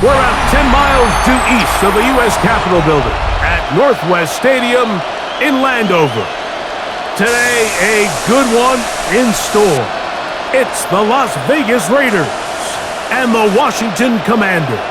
We're about 10 miles due east of the U.S. Capitol building at Northwest Stadium in Landover. Today, a good one in store. It's the Las Vegas Raiders and the Washington Commanders.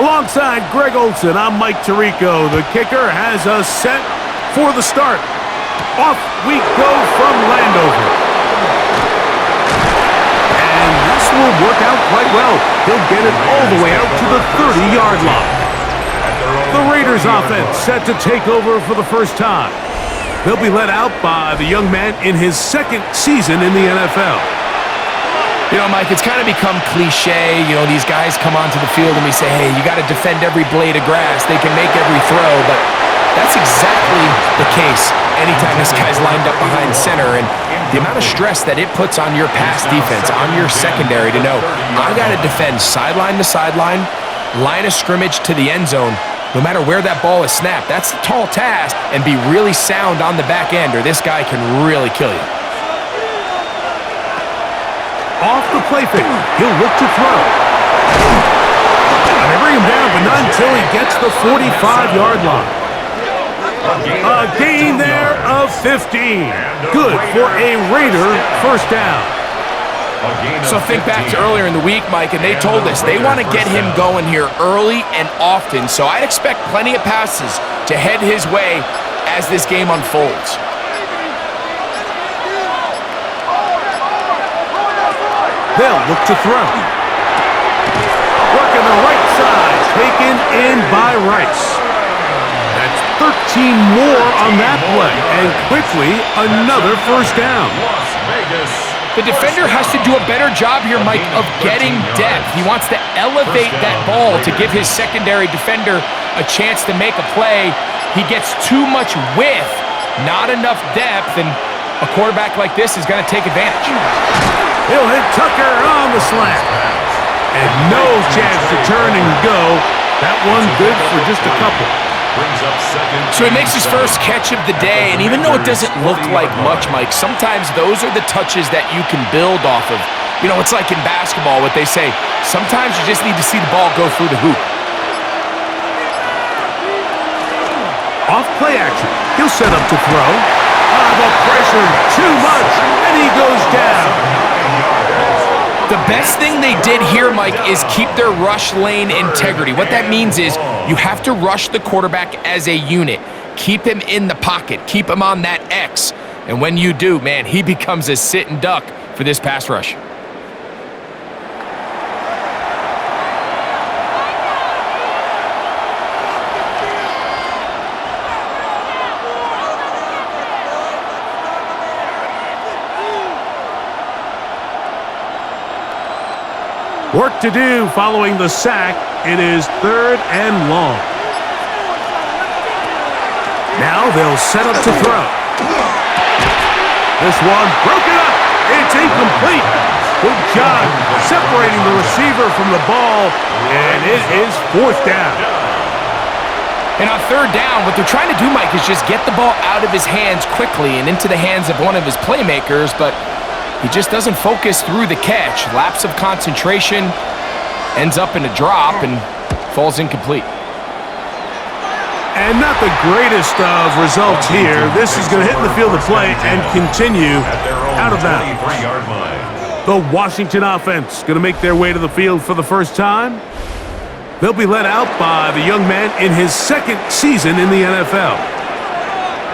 Alongside Greg Olson, I'm Mike Tirico. The kicker has us set for the start. Off we go from Landover. And this will work out quite well. He'll get it all the way out to the 30-yard line. The Raiders offense set to take over for the first time. They'll be led out by the young man in his second season in the NFL. You know, Mike, it's kind of become cliche. You know, these guys come onto the field and we say, hey, you got to defend every blade of grass. They can make every throw, but that's exactly the case anytime this guy's lined up behind center. And the amount of stress that it puts on your pass defense, on your secondary to know, I got to defend sideline to sideline, line of scrimmage to the end zone, no matter where that ball is snapped. That's a tall task, and be really sound on the back end, or this guy can really kill you. Off the play fake, he'll look to throw. And they bring him down, but not until he gets the 45-yard line. A gain there of 15. Good for a Raider first down. So think back to earlier in the week, Mike, and they told us they want to get him going here early and often. So I'd expect plenty of passes to head his way as this game unfolds. They'll look to throw. Working the right side, taken in by Rice. That's 13 more on that play, and quickly another first down. The defender has to do a better job here, Mike, of getting depth. He wants to elevate that ball to give his secondary defender a chance to make a play. He gets too much width, not enough depth, and a quarterback like this is going to take advantage. He'll hit Tucker on the slant. And no chance to turn and go. That one good for just a couple. So he makes his first catch of the day, and even though it doesn't look like much, Mike, sometimes those are the touches that you can build off of. You know, it's like in basketball, what they say, sometimes you just need to see the ball go through the hoop. Off play action. He'll set up to throw. The pressure, too much, and he goes down. The best thing they did here, Mike, is keep their rush lane integrity. What that means is you have to rush the quarterback as a unit. Keep him in the pocket. Keep him on that X. And when you do, man, he becomes a sit and duck for this pass rush. Work to do following the sack. It is 3rd and long. Now they'll set up to throw. This one broken up. It's incomplete. Good job separating the receiver from the ball, and it is 4th down. And on 3rd down, what they're trying to do, Mike, is just get the ball out of his hands quickly and into the hands of one of his playmakers, but he just doesn't focus through the catch. Lapse of concentration, ends up in a drop, and falls incomplete. And not the greatest of results here. This is going to hit in the field of play and continue out of bounds. The Washington offense going to make their way to the field for the first time. They'll be led out by the young man in his second season in the NFL.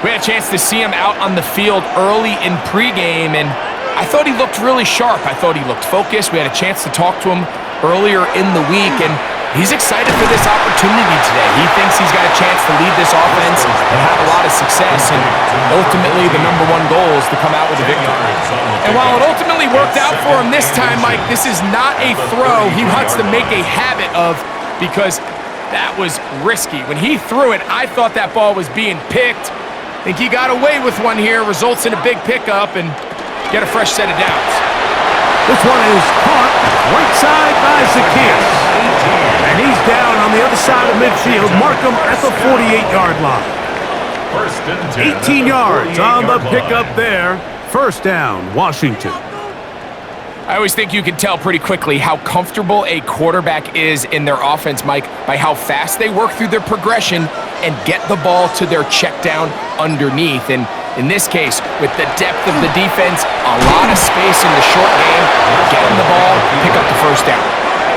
We had a chance to see him out on the field early in pregame, and I thought he looked really sharp. I thought he looked focused. We had a chance to talk to him earlier in the week, and He's excited for this opportunity today. He thinks he's got a chance to lead this offense and have a lot of success, and ultimately the #1 goal is to come out with a victory. And while it ultimately worked out for him this time, Mike, this is not a throw he wants to make a habit of, because that was risky. When he threw it, I thought that ball was being picked. I think he got away with one here, results in a big pickup, and get a fresh set of downs. This one is caught right side by Zacchaeus. And he's down on the other side of midfield. Mark him at the 48-yard line. 18 yards on the pickup there. First down, Washington. I always think you can tell pretty quickly how comfortable a quarterback is in their offense, Mike, by how fast they work through their progression and get the ball to their check down underneath. And in this case, with the depth of the defense, a lot of space in the short game, get him the ball, pick up the first down.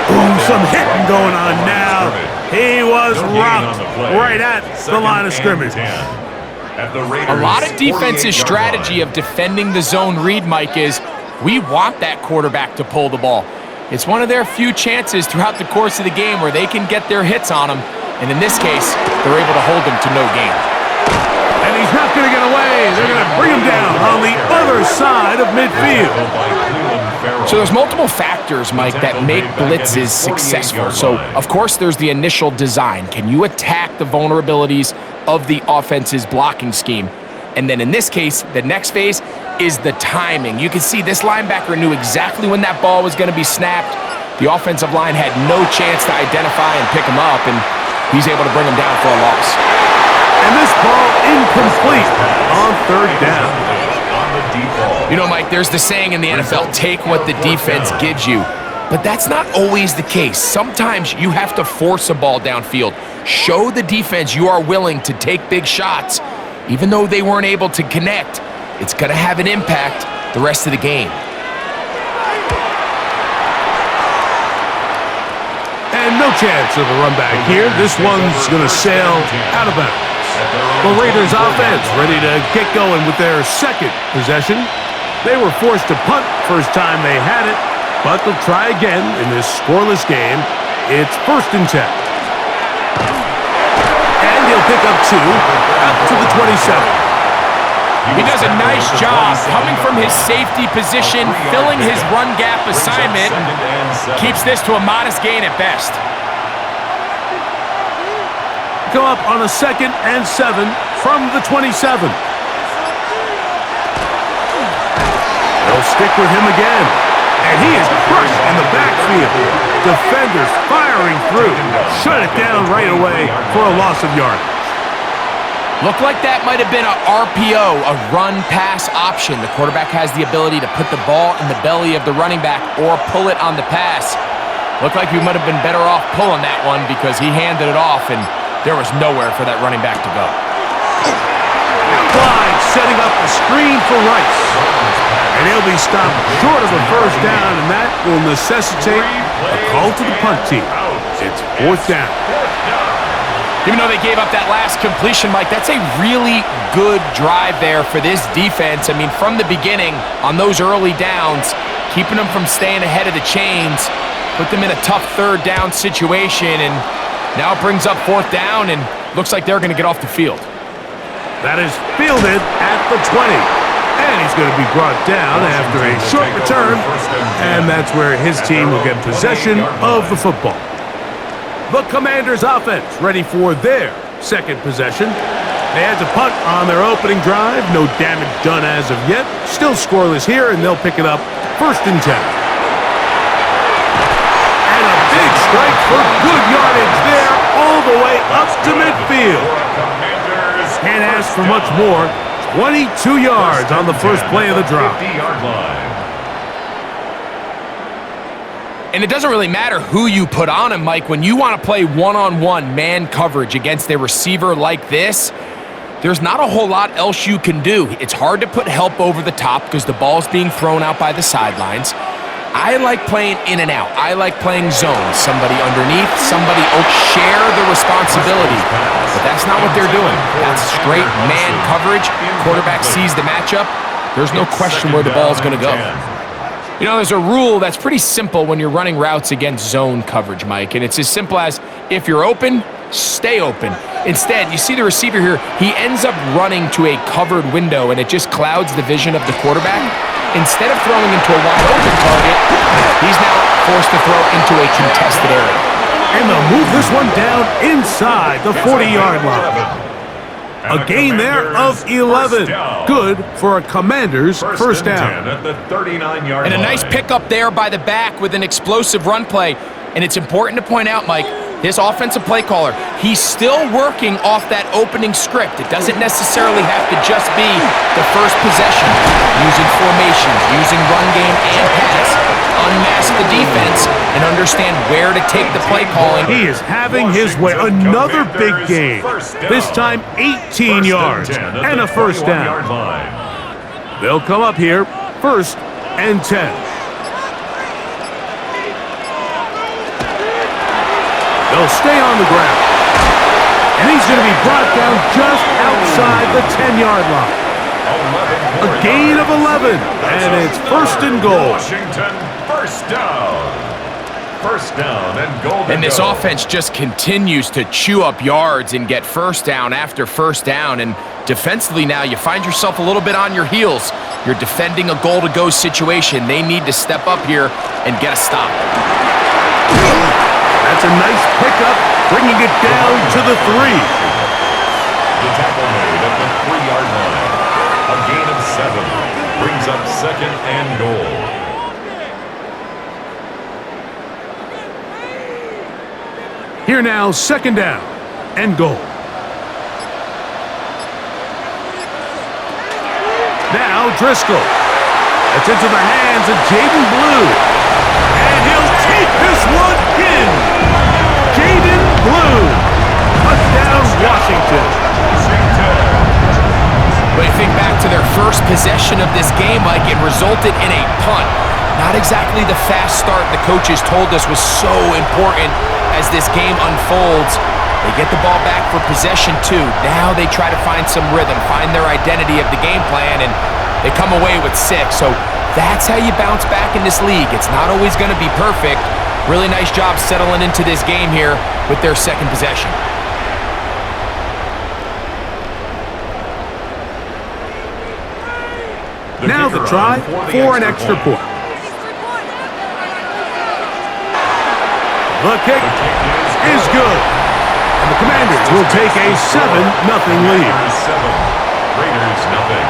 Ooh, some hitting going on now. He was rocked right at the line of scrimmage. A lot of defense's strategy of defending the zone read, Mike, is we want that quarterback to pull the ball. It's one of their few chances throughout the course of the game where they can get their hits on him, and in this case, they're able to hold him to no gain. And he's not going to get away. They're going to bring him down on the other side of midfield. So there's multiple factors, Mike, that make blitzes successful. So, of course, there's the initial design. Can you attack the vulnerabilities of the offense's blocking scheme? And then in this case, the next phase is the timing. You can see this linebacker knew exactly when that ball was going to be snapped. The offensive line had no chance to identify and pick him up, and he's able to bring him down for a loss. And this ball incomplete on third down. You know, Mike, there's the saying in the NFL, take what the defense gives you. But that's not always the case. Sometimes you have to force a ball downfield. Show the defense you are willing to take big shots. Even though they weren't able to connect, it's going to have an impact the rest of the game. And no chance of a run back here. This one's going to sail out of bounds. The Raiders offense ready to get going with their second possession. They were forced to punt first time they had it, but they'll try again in this scoreless game. It's 1st and 10. And he'll pick up 2 up to the 27. He does a nice job coming from his safety position, filling his run gap assignment, keeps this to a modest gain at best. Go up on a 2nd and 7 from the 27. They'll stick with him again. And he is crushed in the backfield. Defenders firing through. Shut it down right away for a loss of yardage. Looked like that might have been a RPO, a run-pass option. The quarterback has the ability to put the ball in the belly of the running back or pull it on the pass. Looked like we might have been better off pulling that one because he handed it off, and there was nowhere for that running back to go. Clyde setting up the screen for Rice. And he'll be stopped short of a first down, and that will necessitate a call to the punt team. It's 4th down. Even though they gave up that last completion, Mike, that's a really good drive there for this defense. I mean, from the beginning, on those early downs, keeping them from staying ahead of the chains, put them in a tough 3rd down situation, and now it brings up 4th down, and looks like they're going to get off the field. That is fielded at the 20. And he's going to be brought down after a short return, and that's where his team will get possession of the football. The Commanders' offense ready for their second possession. They had to punt on their opening drive. No damage done as of yet. Still scoreless here, and they'll pick it up 1st and 10. And a big strike for good yardage there all the way up to midfield. Can't ask for much more. 22 yards on the first play of the drive. And it doesn't really matter who you put on him, Mike. When you want to play one-on-one man coverage against a receiver like this, there's not a whole lot else you can do. It's hard to put help over the top because the ball's being thrown out by the sidelines. I like playing in and out. I like playing zone. Somebody underneath, somebody share the responsibility. But that's not what they're doing. That's straight man coverage. Quarterback sees the matchup. There's no question where the ball's going to go. You know, there's a rule that's pretty simple when you're running routes against zone coverage, Mike, and it's as simple as if you're open, stay open. Instead, you see the receiver here, he ends up running to a covered window, and it just clouds the vision of the quarterback. Instead of throwing into a wide open target, he's now forced to throw into a contested area. And they'll move this one down inside the 40-yard line. A gain there of 11. Good for a Commander's first down. And a nice pickup there by the back with an explosive run play. And it's important to point out, Mike, this offensive play caller, he's still working off that opening script. It doesn't necessarily have to just be the first possession. Using formations, using run game and pass. Unmask the defense and understand where to take the play calling. He is having his way. Another big game. This time 18 yards and a first down. They'll come up here, 1st and 10. They'll stay on the ground. And he's going to be brought down just outside the 10-yard line. A gain of 11, and it's 1st and goal. Washington, first down. First down and goal. And this offense just continues to chew up yards and get first down after first down. And defensively now, you find yourself a little bit on your heels. You're defending a goal-to-go situation. They need to step up here and get a stop. That's a nice pickup, bringing it down to the 3. The tackle made at the 3-yard line. A gain of 7 brings up 2nd and goal. Here now, 2nd down and goal. Now Driscoll. That's into the hands of Jaden Blue. And he'll take this one in. Jaden Blue. Touchdown, Washington. When you think back to their first possession of this game, Mike, it resulted in a punt. Not exactly the fast start the coaches told us was so important as this game unfolds. They get the ball back for possession 2. Now they try to find some rhythm, find their identity of the game plan, and they come away with 6. So that's how you bounce back in this league. It's not always going to be perfect. Really nice job settling into this game here with their 2nd possession. Now the try for an extra point. The kick is good. And the Commanders will take a 7-0 lead. Raiders nothing.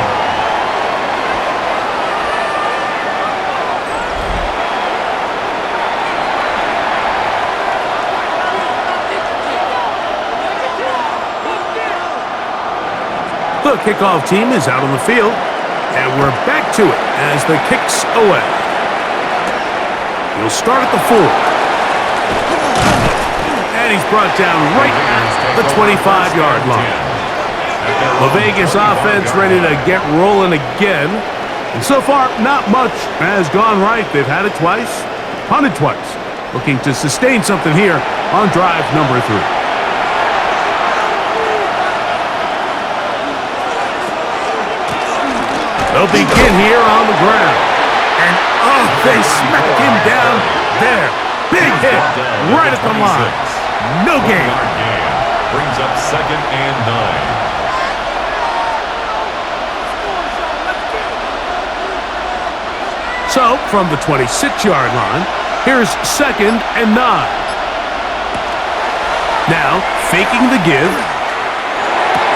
The kickoff team is out on the field, and we're back to it as the kick's away. He'll start at the 4. And he's brought down right at the 25-yard line. The Vegas offense ready to get rolling again. And so far, not much has gone right. They've had it twice, punted twice. Looking to sustain something here on drive number 3. They'll begin here on the ground. And, oh, they smack him down there. Big hit right at the line. No gain. Brings up 2nd and 9. So, from the 26-yard line, here's 2nd and 9. Now, faking the give.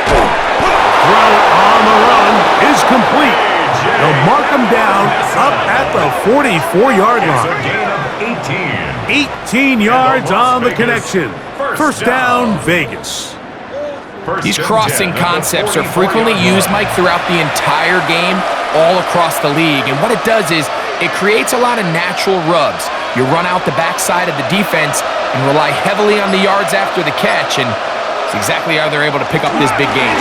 Throw on the run is complete. They'll mark him down up at the 44-yard line. 18 yards on the connection. First down, Vegas. These crossing concepts are frequently used, Mike, throughout the entire game, all across the league. And what it does is it creates a lot of natural rubs. You run out the backside of the defense and rely heavily on the yards after the catch, and it's exactly how they're able to pick up this big game.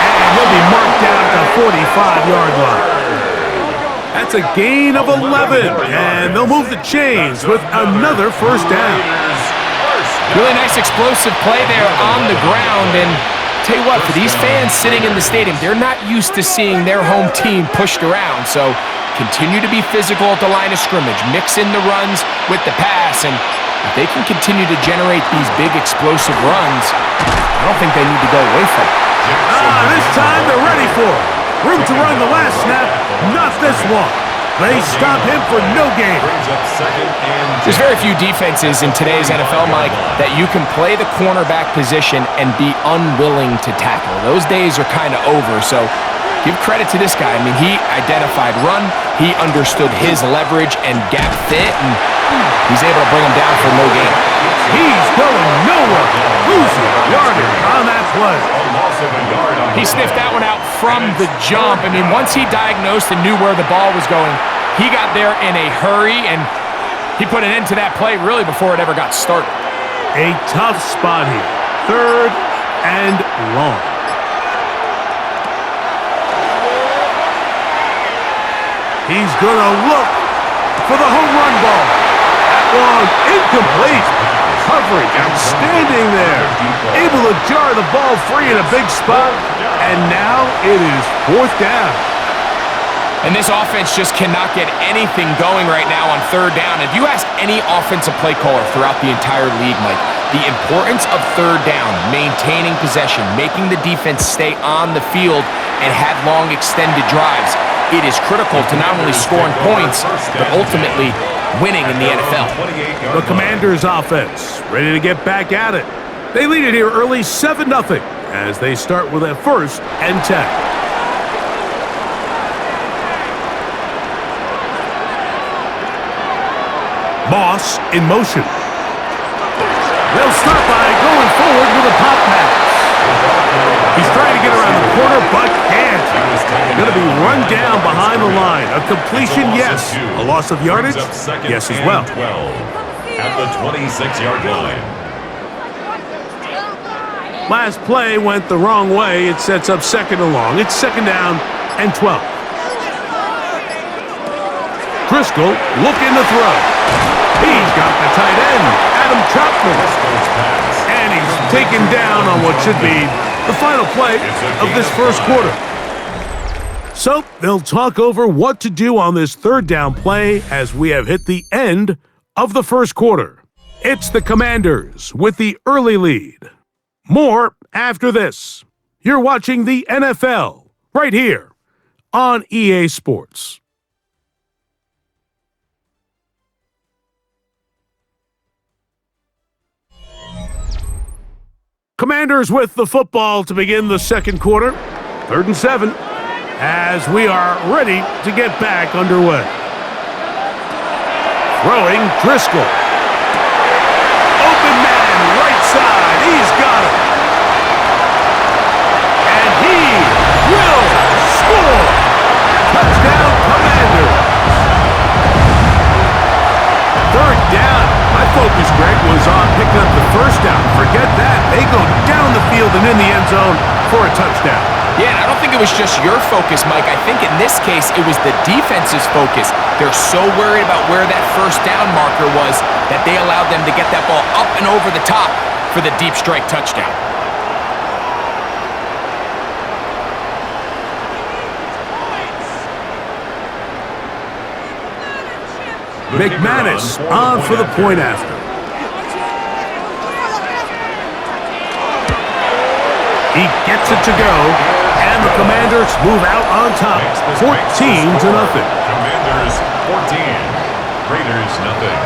And he'll be marked down at the 45-yard line. That's a gain of 11, and they'll move the chains with another first down. Really nice explosive play there on the ground, and tell you what, for these fans sitting in the stadium, they're not used to seeing their home team pushed around. So continue to be physical at the line of scrimmage. Mix in the runs with the pass. And if they can continue to generate these big explosive runs, I don't think they need to go away from it. This time they're ready for it. Room to run the last snap, not this one. They stop him for no gain. There's very few defenses in today's NFL, Mike, that you can play the cornerback position and be unwilling to tackle. Those days are kind of over, so give credit to this guy. I mean, he identified run, he understood his leverage and gap fit, and he's able to bring him down for no gain. He's going nowhere. Losing yardage on that play. He sniffed that one out from the jump. I mean, once he diagnosed and knew where the ball was going, he got there in a hurry, and he put an end to that play really before it ever got started. A tough spot here. 3rd and long. He's going to look for the home run ball. That one incomplete. Coverage outstanding there. Able to jar the ball free in a big spot. And now it is 4th down. And this offense just cannot get anything going right now on 3rd down. If you ask any offensive play caller throughout the entire league, Mike, the importance of 3rd down, maintaining possession, making the defense stay on the field and have long extended drives, it is critical to not only scoring points, but ultimately winning in the NFL. The Commanders' offense ready to get back at it. They lead it here early 7-0 as they start with a 1st and 10. Moss in motion. They'll start by going forward with a pop pass. He's trying to get around the corner, but can't. Going to be run down behind the line. A completion, yes. A loss of yardage, yes as well. 12 at the 26-yard line. Last play went the wrong way. It sets up 2nd and long. It's 2nd down and 12. Driscoll looking to throw. He's got the tight end, Adam Chapman. And he's taken down on what should be the final play of this 1st quarter. So they'll talk over what to do on this 3rd down play as we have hit the end of the 1st quarter. It's the Commanders with the early lead. More after this. You're watching the NFL right here on EA Sports. Commanders with the football to begin the 2nd quarter. 3rd and 7 as we are ready to get back underway. Throwing Driscoll. Open man, right side. He's got it. And he will score. Touchdown, Commanders. 3rd down. My focus, Greg, was on picking up the 1st down. Forget that. They go down the field and in the end zone for a touchdown. Yeah, and I don't think it was just your focus, Mike. I think in this case, it was the defense's focus. They're so worried about where that 1st down marker was that they allowed them to get that ball up and over the top for the deep strike touchdown. McManus on for the point after. He gets it to go, and the Commanders move out on top, 14-0. Commanders 14, Raiders nothing.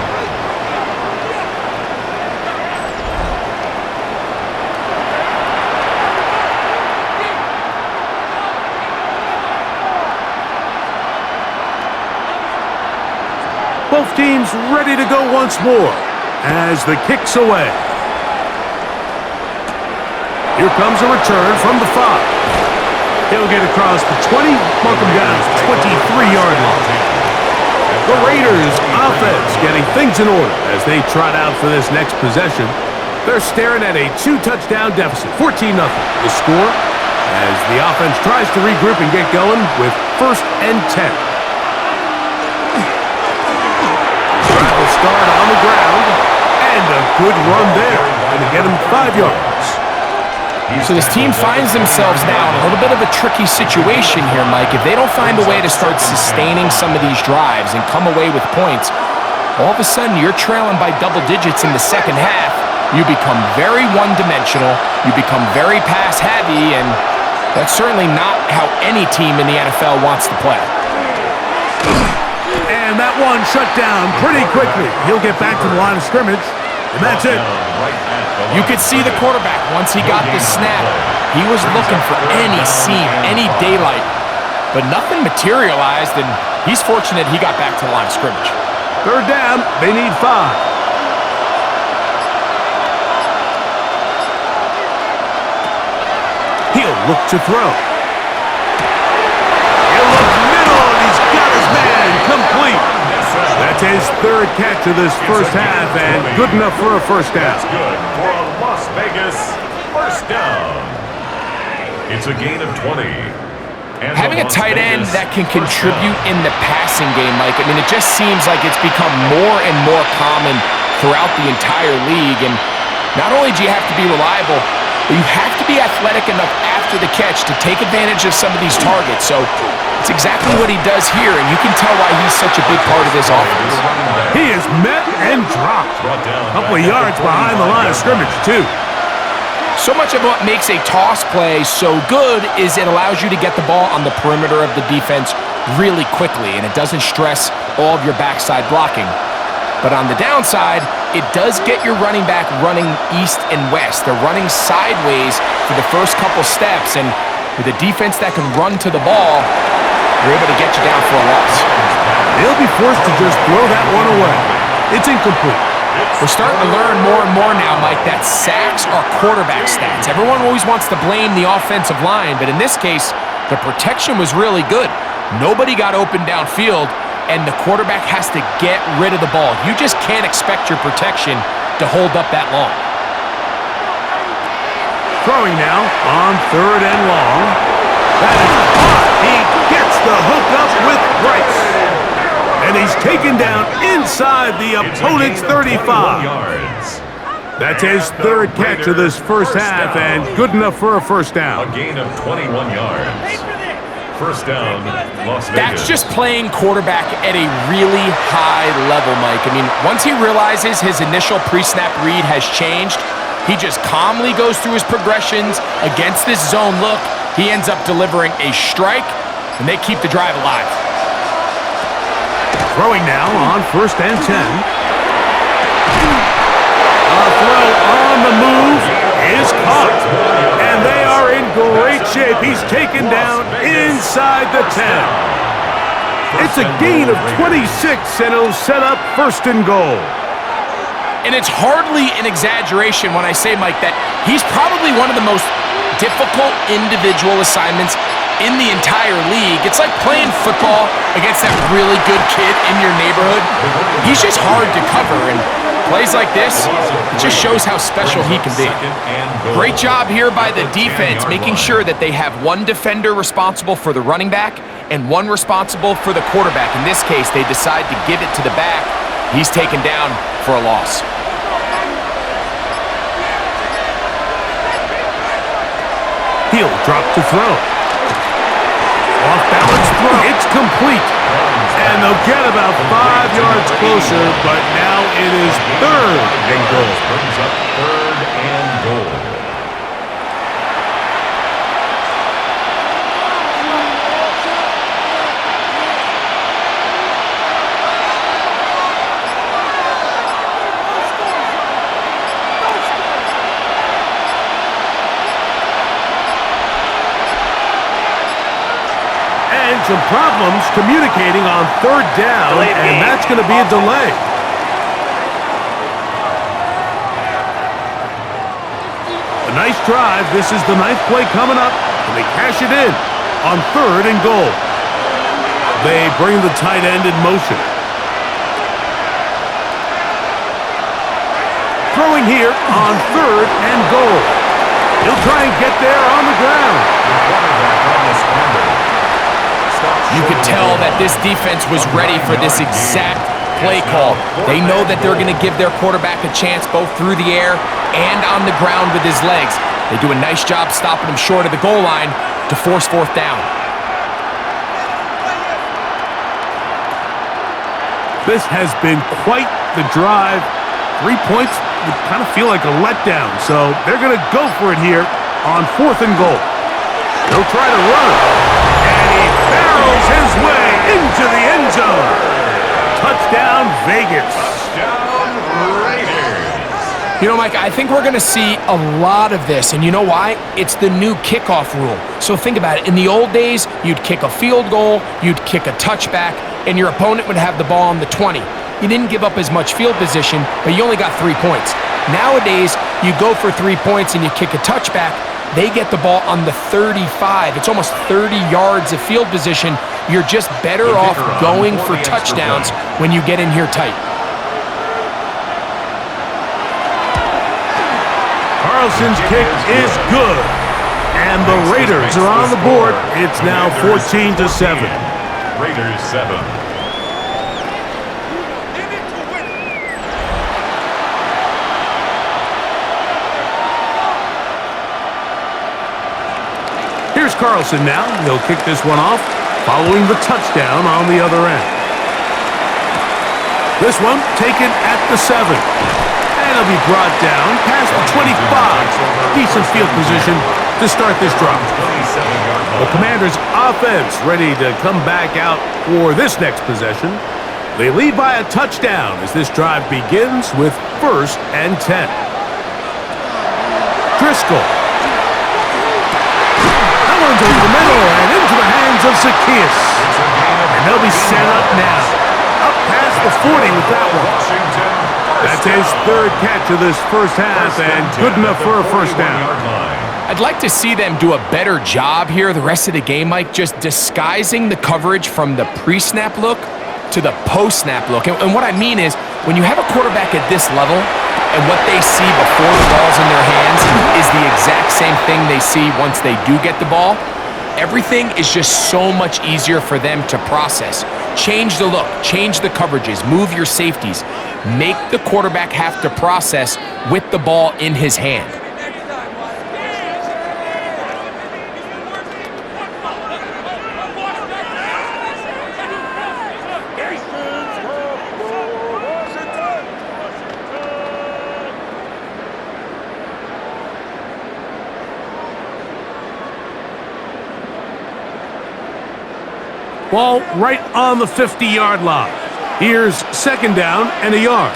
Both teams ready to go once more as the kick's away. Here comes a return from the 5. He'll get across the 20, mark him down at 23-yard line. The Raiders offense getting things in order as they trot out for this next possession. They're staring at a 2-touchdown deficit, 14-0. The score as the offense tries to regroup and get going with 1st and 10. Will start on the ground, and a good run there, and to get him 5 yards. So this team finds themselves now in a little bit of a tricky situation here, Mike. If they don't find a way to start sustaining some of these drives and come away with points, all of a sudden you're trailing by double digits in the second half. You become very one-dimensional. You become very pass-heavy, and that's certainly not how any team in the NFL wants to play. And that one shut down pretty quickly. He'll get back to the line of scrimmage, and that's it. You could see the quarterback once he got the snap. He was looking for any seam, any daylight, but nothing materialized, and he's fortunate he got back to the line of scrimmage. Third down, they need 5. He'll look to throw. He'll look middle, and he's got his man complete. That's his third catch of this first half, and good enough for a first down. That's good for a Las Vegas first down. It's a gain of 20. Having a tight end that can contribute in the passing game, Mike, I mean, it just seems like it's become more and more common throughout the entire league. And not only do you have to be reliable, but you have to be athletic enough after the catch to take advantage of some of these targets. So it's exactly what he does here, and you can tell why he's such a big part of this offense. He is met and dropped. A couple of yards behind the line of scrimmage, too. So much of what makes a toss play so good is it allows you to get the ball on the perimeter of the defense really quickly, and it doesn't stress all of your backside blocking. But on the downside, it does get your running back running east and west. They're running sideways for the first couple steps, and with a defense that can run to the ball, they're able to get you down for a loss. They'll be forced to just throw that one away. It's incomplete. We're starting to learn more and more now, Mike, that sacks are quarterback stats. Everyone always wants to blame the offensive line, but in this case, the protection was really good. Nobody got open downfield, and the quarterback has to get rid of the ball. You just can't expect your protection to hold up that long. Throwing now on third and long. That is caught. He gets the hook up with Bryce. And he's taken down inside the opponent's 35. That's his third catch of this first half, and good enough for a first down. A gain of 21 yards. First down, Las Vegas. That's just playing quarterback at a really high level, Mike. I mean, once he realizes his initial pre-snap read has changed, he just calmly goes through his progressions against this zone look. He ends up delivering a strike, and they keep the drive alive. Throwing now on first and 10. A throw on the move is caught. And they are in great shape. He's taken down inside the 10. It's a gain of 26, and it'll set up first and goal. And it's hardly an exaggeration when I say, Mike, that he's probably one of the most difficult individual assignments in the entire league. It's like playing football against that really good kid in your neighborhood. He's just hard to cover, and plays like this, it just shows how special he can be. Great job here by the defense, making sure that they have one defender responsible for the running back and one responsible for the quarterback. In this case, they decide to give it to the back. He's taken down for a loss. He'll drop to throw. Off-balance throw. It's complete. And they'll get about 5 yards closer, but now it is third and goal. Brings up third and goal. Some problems communicating on third down, and that's going to be a delay. A nice drive. This is the 9th play coming up, and they cash it in on third and goal. They bring the tight end in motion. Throwing here on third and goal. He'll try and get there on the ground. You could tell that this defense was ready for this exact play call. They know that they're going to give their quarterback a chance both through the air and on the ground with his legs. They do a nice job stopping him short of the goal line to force fourth down. This has been quite the drive. 3 points would kind of feel like a letdown, so they're going to go for it here on 4th and goal. They'll try to run, and he barrels his way into the end zone. Touchdown, Vegas. Touchdown, Raiders. You know, Mike, I think we're going to see a lot of this, and you know why? It's the new kickoff rule. So think about it. In the old days, you'd kick a field goal, you'd kick a touchback, and your opponent would have the ball on the 20. You didn't give up as much field position, but you only got 3 points. Nowadays, you go for 3 points and you kick a touchback, they get the ball on the 35. It's almost 30 yards of field position. You're just better off going for touchdowns when you get in here tight. Carlson's kick is good, and the Raiders are on the board. It's now 14-7. Raiders 7. Here's Carlson now. He'll kick this one off, following the touchdown on the other end. This one taken at the 7. And it'll be brought down past the 25. Decent field position to start this drive. The Commanders' offense ready to come back out for this next possession. They lead by a touchdown as this drive begins with 1st and 10. Driscoll. That one's over the middle and into the hands of Zacchaeus. And they'll be set up now. Up past the 40 with that one. That's his 3rd catch of this first half and good enough for a first down. I'd like to see them do a better job here the rest of the game, Mike, just disguising the coverage from the pre-snap look to the post-snap look. And what I mean is, when you have a quarterback at this level and what they see before the ball's in their hands is the exact same thing they see once they do get the ball, everything is just so much easier for them to process. Change the look, change the coverages, move your safeties. Make the quarterback have to process with the ball in his hand. Ball right on the 50-yard line. Here's 2nd down and a yard.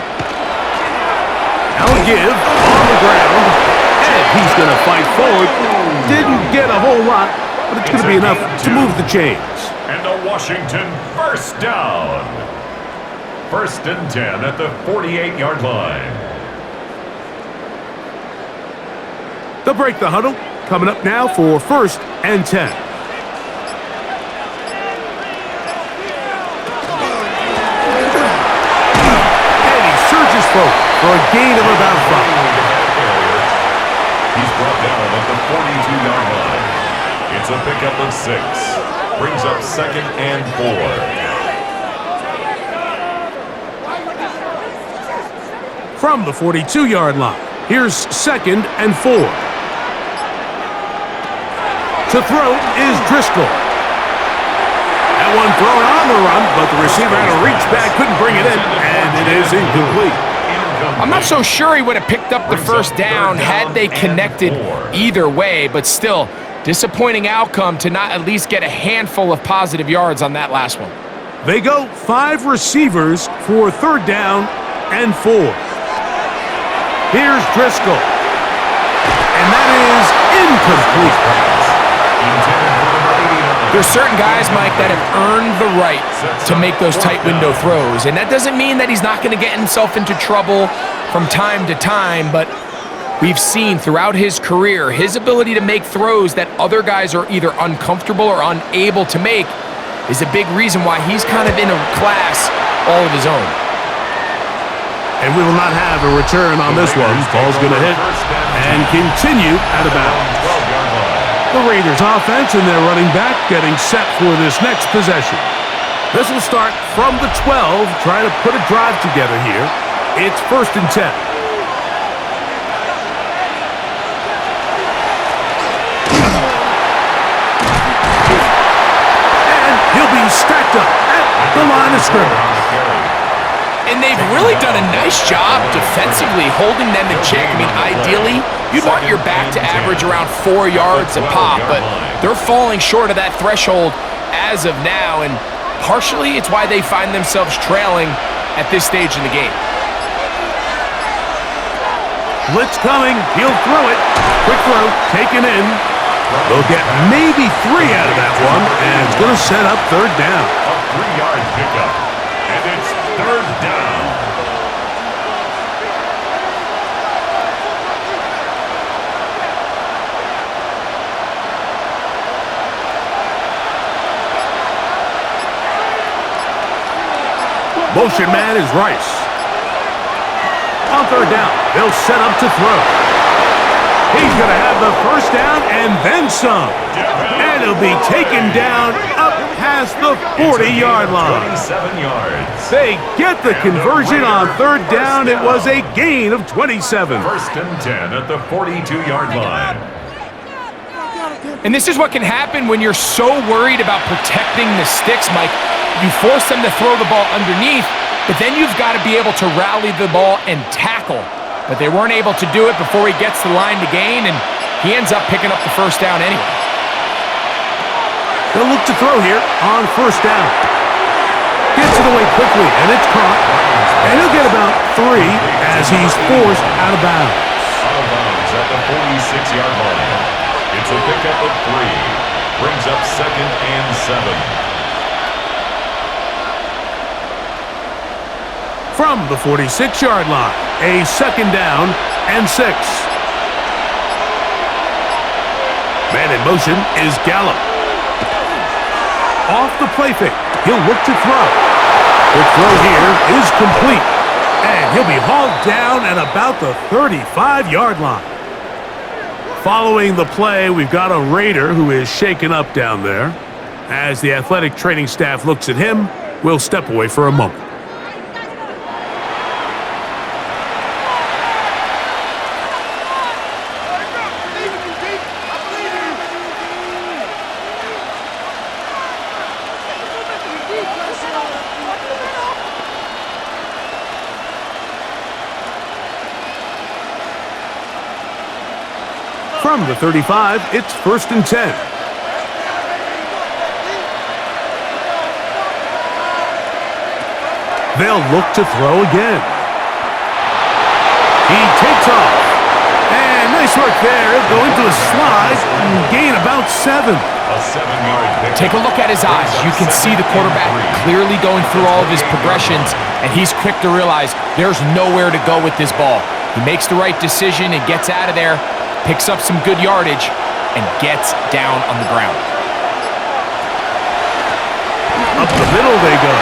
Now a give on the ground, and he's going to fight forward. Didn't get a whole lot, but it's going to be enough to move the chains. And a Washington first down. 1st and 10 at the 48-yard line. They'll break the huddle. Coming up now for 1st and 10. For a gain of about 5. He's brought down at the 42-yard line. It's a pickup of 6. Brings up 2nd and 4. From the 42-yard line, here's 2nd and 4. To throw is Driscoll. That one thrown on the run, but the receiver had to reach back, couldn't bring it in, and it is incomplete. I'm not so sure he would have picked up the first down had they connected either way, but still, disappointing outcome to not at least get a handful of positive yards on that last one. They go 5 receivers for 3rd down and 4. Here's Driscoll. And that is incomplete. There's certain guys, Mike, that have earned the right to make those tight window throws, and that doesn't mean that he's not going to get himself into trouble from time to time, but we've seen throughout his career his ability to make throws that other guys are either uncomfortable or unable to make is a big reason why he's kind of in a class all of his own. And we will not have a return on this one. Ball's going to hit and continue out of bounds. The Raiders offense and their running back getting set for this next possession. This will start from the 12, trying to put a drive together here. It's 1st and 10. picked up at the line of scrimmage. And they've really done a nice job defensively holding them in check. I mean, ideally, you'd want your back to average around 4 yards a pop, but they're falling short of that threshold as of now, and partially it's why they find themselves trailing at this stage in the game. Blitz coming. He'll throw it. Quick throw. Taken in. They'll get maybe 3 out of that one, and it's going to set up third down. A 3-yard pickup, and it's third down. Motion man is Rice. On third down, they'll set up to throw. He's going to have the first down and then some. And he'll be taken down up past the 40-yard line. 27 yards. They get the conversion on third down. It was a gain of 27. First and 10 at the 42-yard line. And this is what can happen when you're so worried about protecting the sticks, Mike. You force them to throw the ball underneath, but then you've got to be able to rally the ball and tackle. But they weren't able to do it before he gets the line to gain, and he ends up picking up the first down anyway. They'll look to throw here on first down. Gets it away quickly, and it's caught. And he'll get about 3 as he's forced out of bounds. Out of bounds at the 46-yard line. It's a pickup of 3. Brings up second and 7. From the 46-yard line, a second down and 6. Man in motion is Gallup. Off the play fake, he'll look to throw. The throw here is complete, and he'll be hauled down at about the 35-yard line. Following the play, we've got a Raider who is shaken up down there. As the athletic training staff looks at him, we'll step away for a moment. From the 35, it's first and 10. They'll look to throw again. He takes off. And nice work there. Going to a slide and gain about 7. A 7-yard pickup. Take a look at his eyes. You can see the quarterback clearly going through all of his progressions, and he's quick to realize there's nowhere to go with this ball. He makes the right decision and gets out of there, picks up some good yardage, and gets down on the ground. Up the middle they go.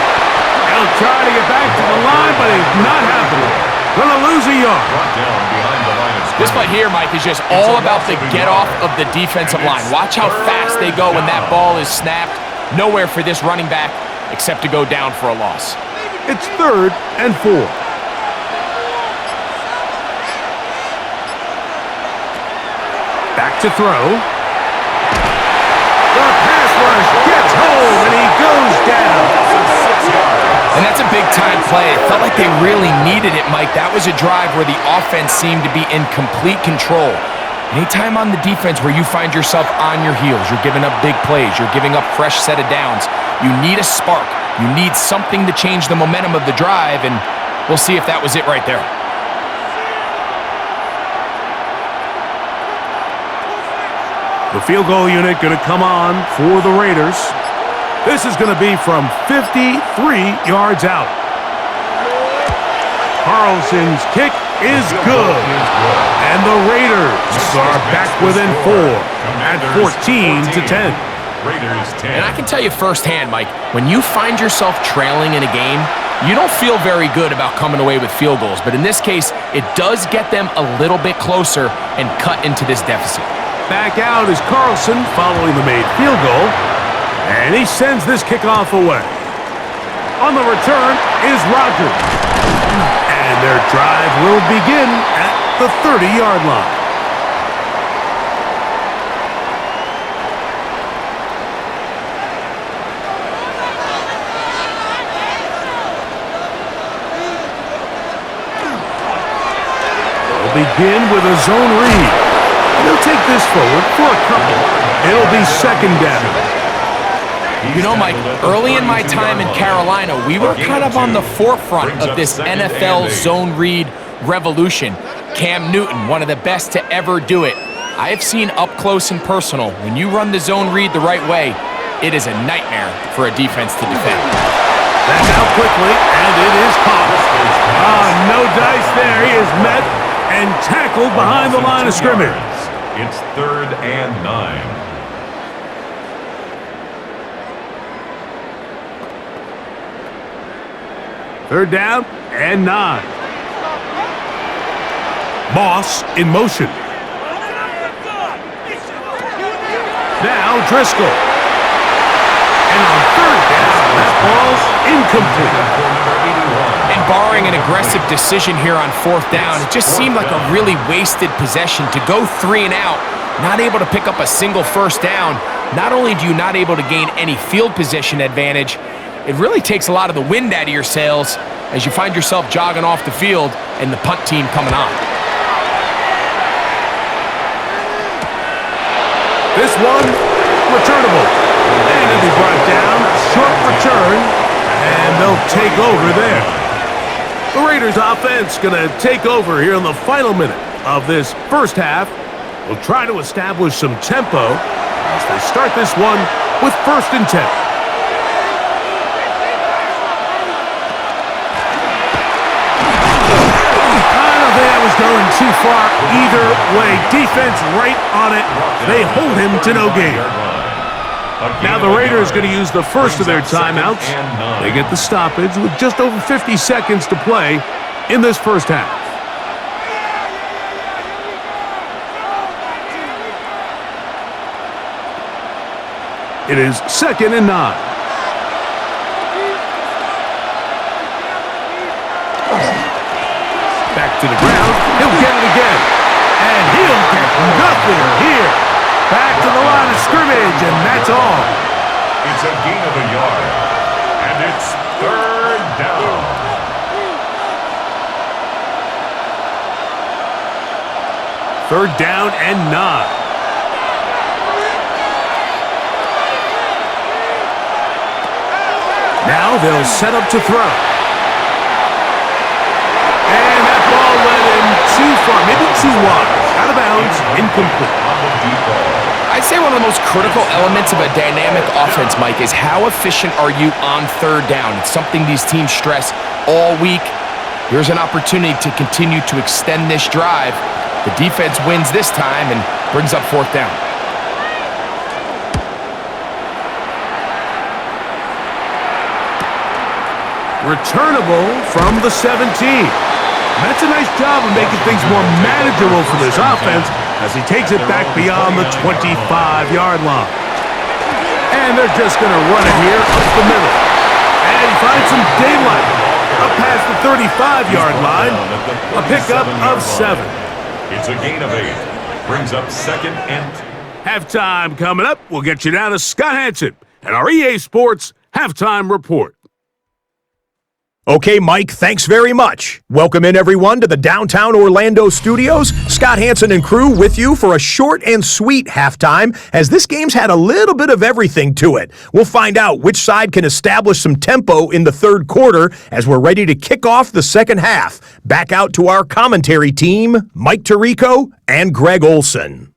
They'll try to get back to the line, but it's not happening. Gonna lose a yard. Brought down behind the line of scrimmage. This play here, Mike, is just all about the get-off of the defensive line. Watch how fast they go when that ball is snapped. Nowhere for this running back except to go down for a loss. It's third and 4. Back to throw. The pass rush gets home, and he goes down. And that's a big-time play. It felt like they really needed it, Mike. That was a drive where the offense seemed to be in complete control. Anytime on the defense where you find yourself on your heels, you're giving up big plays, you're giving up fresh set of downs, you need a spark. You need something to change the momentum of the drive, and we'll see if that was it right there. The field goal unit going to come on for the Raiders. This is going to be from 53 yards out. Carlson's kick is good. And the Raiders are back within 4 at 14-10. Raiders 10. And I can tell you firsthand, Mike, when you find yourself trailing in a game, you don't feel very good about coming away with field goals. But in this case, it does get them a little bit closer and cut into this deficit. Back out is Carlson following the made field goal. And he sends this kickoff away. On the return is Rodgers. And their drive will begin at the 30-yard line. Begin with a zone read. They'll take this forward for a couple. It'll be second down. You know, Mike, early in my time in Carolina, we were kind of on the forefront of this NFL zone read revolution. Cam Newton, one of the best to ever do it. I have seen up close and personal, when you run the zone read the right way, it is a nightmare for a defense to defend. That's out quickly, and it is caught. No dice there. He is met and tackled behind the line of scrimmage. It's 3rd and 9. Third down and 9. Moss in motion. Now Driscoll. And on third down, that ball's incomplete. And barring an aggressive decision here on fourth down, it just seemed like a really wasted possession to go 3 and out, not able to pick up a single first down. Not only do you not able to gain any field position advantage, it really takes a lot of the wind out of your sails as you find yourself jogging off the field and the punt team coming on. This one, returnable. And it'll be brought down, short return, and they'll take over there. The Raiders offense going to take over here in the final minute of this first half. We'll try to establish some tempo as they start this one with 1st and 10. Going too far either way. Defense right on it. They hold him to no gain. Now the Raiders going to use the first of their timeouts. They get the stoppage with just over 50 seconds to play in this first half. It is 2nd and 9. Back to the ground. He'll get it again. And he'll get nothing here. Back to the line of scrimmage, and that's all. It's a gain of a yard. And it's 3rd down. Third down and 9. Now they'll set up to throw. And that ball led him too far, maybe too wide. Out of bounds, incomplete. I'd say one of the most critical elements of a dynamic offense, Mike, is how efficient are you on third down? It's something these teams stress all week. Here's an opportunity to continue to extend this drive. The defense wins this time and brings up 4th down. Returnable from the 17. That's a nice job of making things more manageable for this offense as he takes it back beyond the 25-yard line. And they're just going to run it here up the middle. And he finds some daylight up past the 35-yard line. A pickup of 7. It's a gain of 8. Brings up 2nd and 10. Halftime coming up. We'll get you down to Scott Hanson and our EA Sports Halftime Report. Okay, Mike, thanks very much. Welcome in, everyone, to the downtown Orlando studios. Scott Hanson and crew with you for a short and sweet halftime, as this game's had a little bit of everything to it. We'll find out which side can establish some tempo in the third quarter as we're ready to kick off the second half. Back out to our commentary team, Mike Tirico and Greg Olson.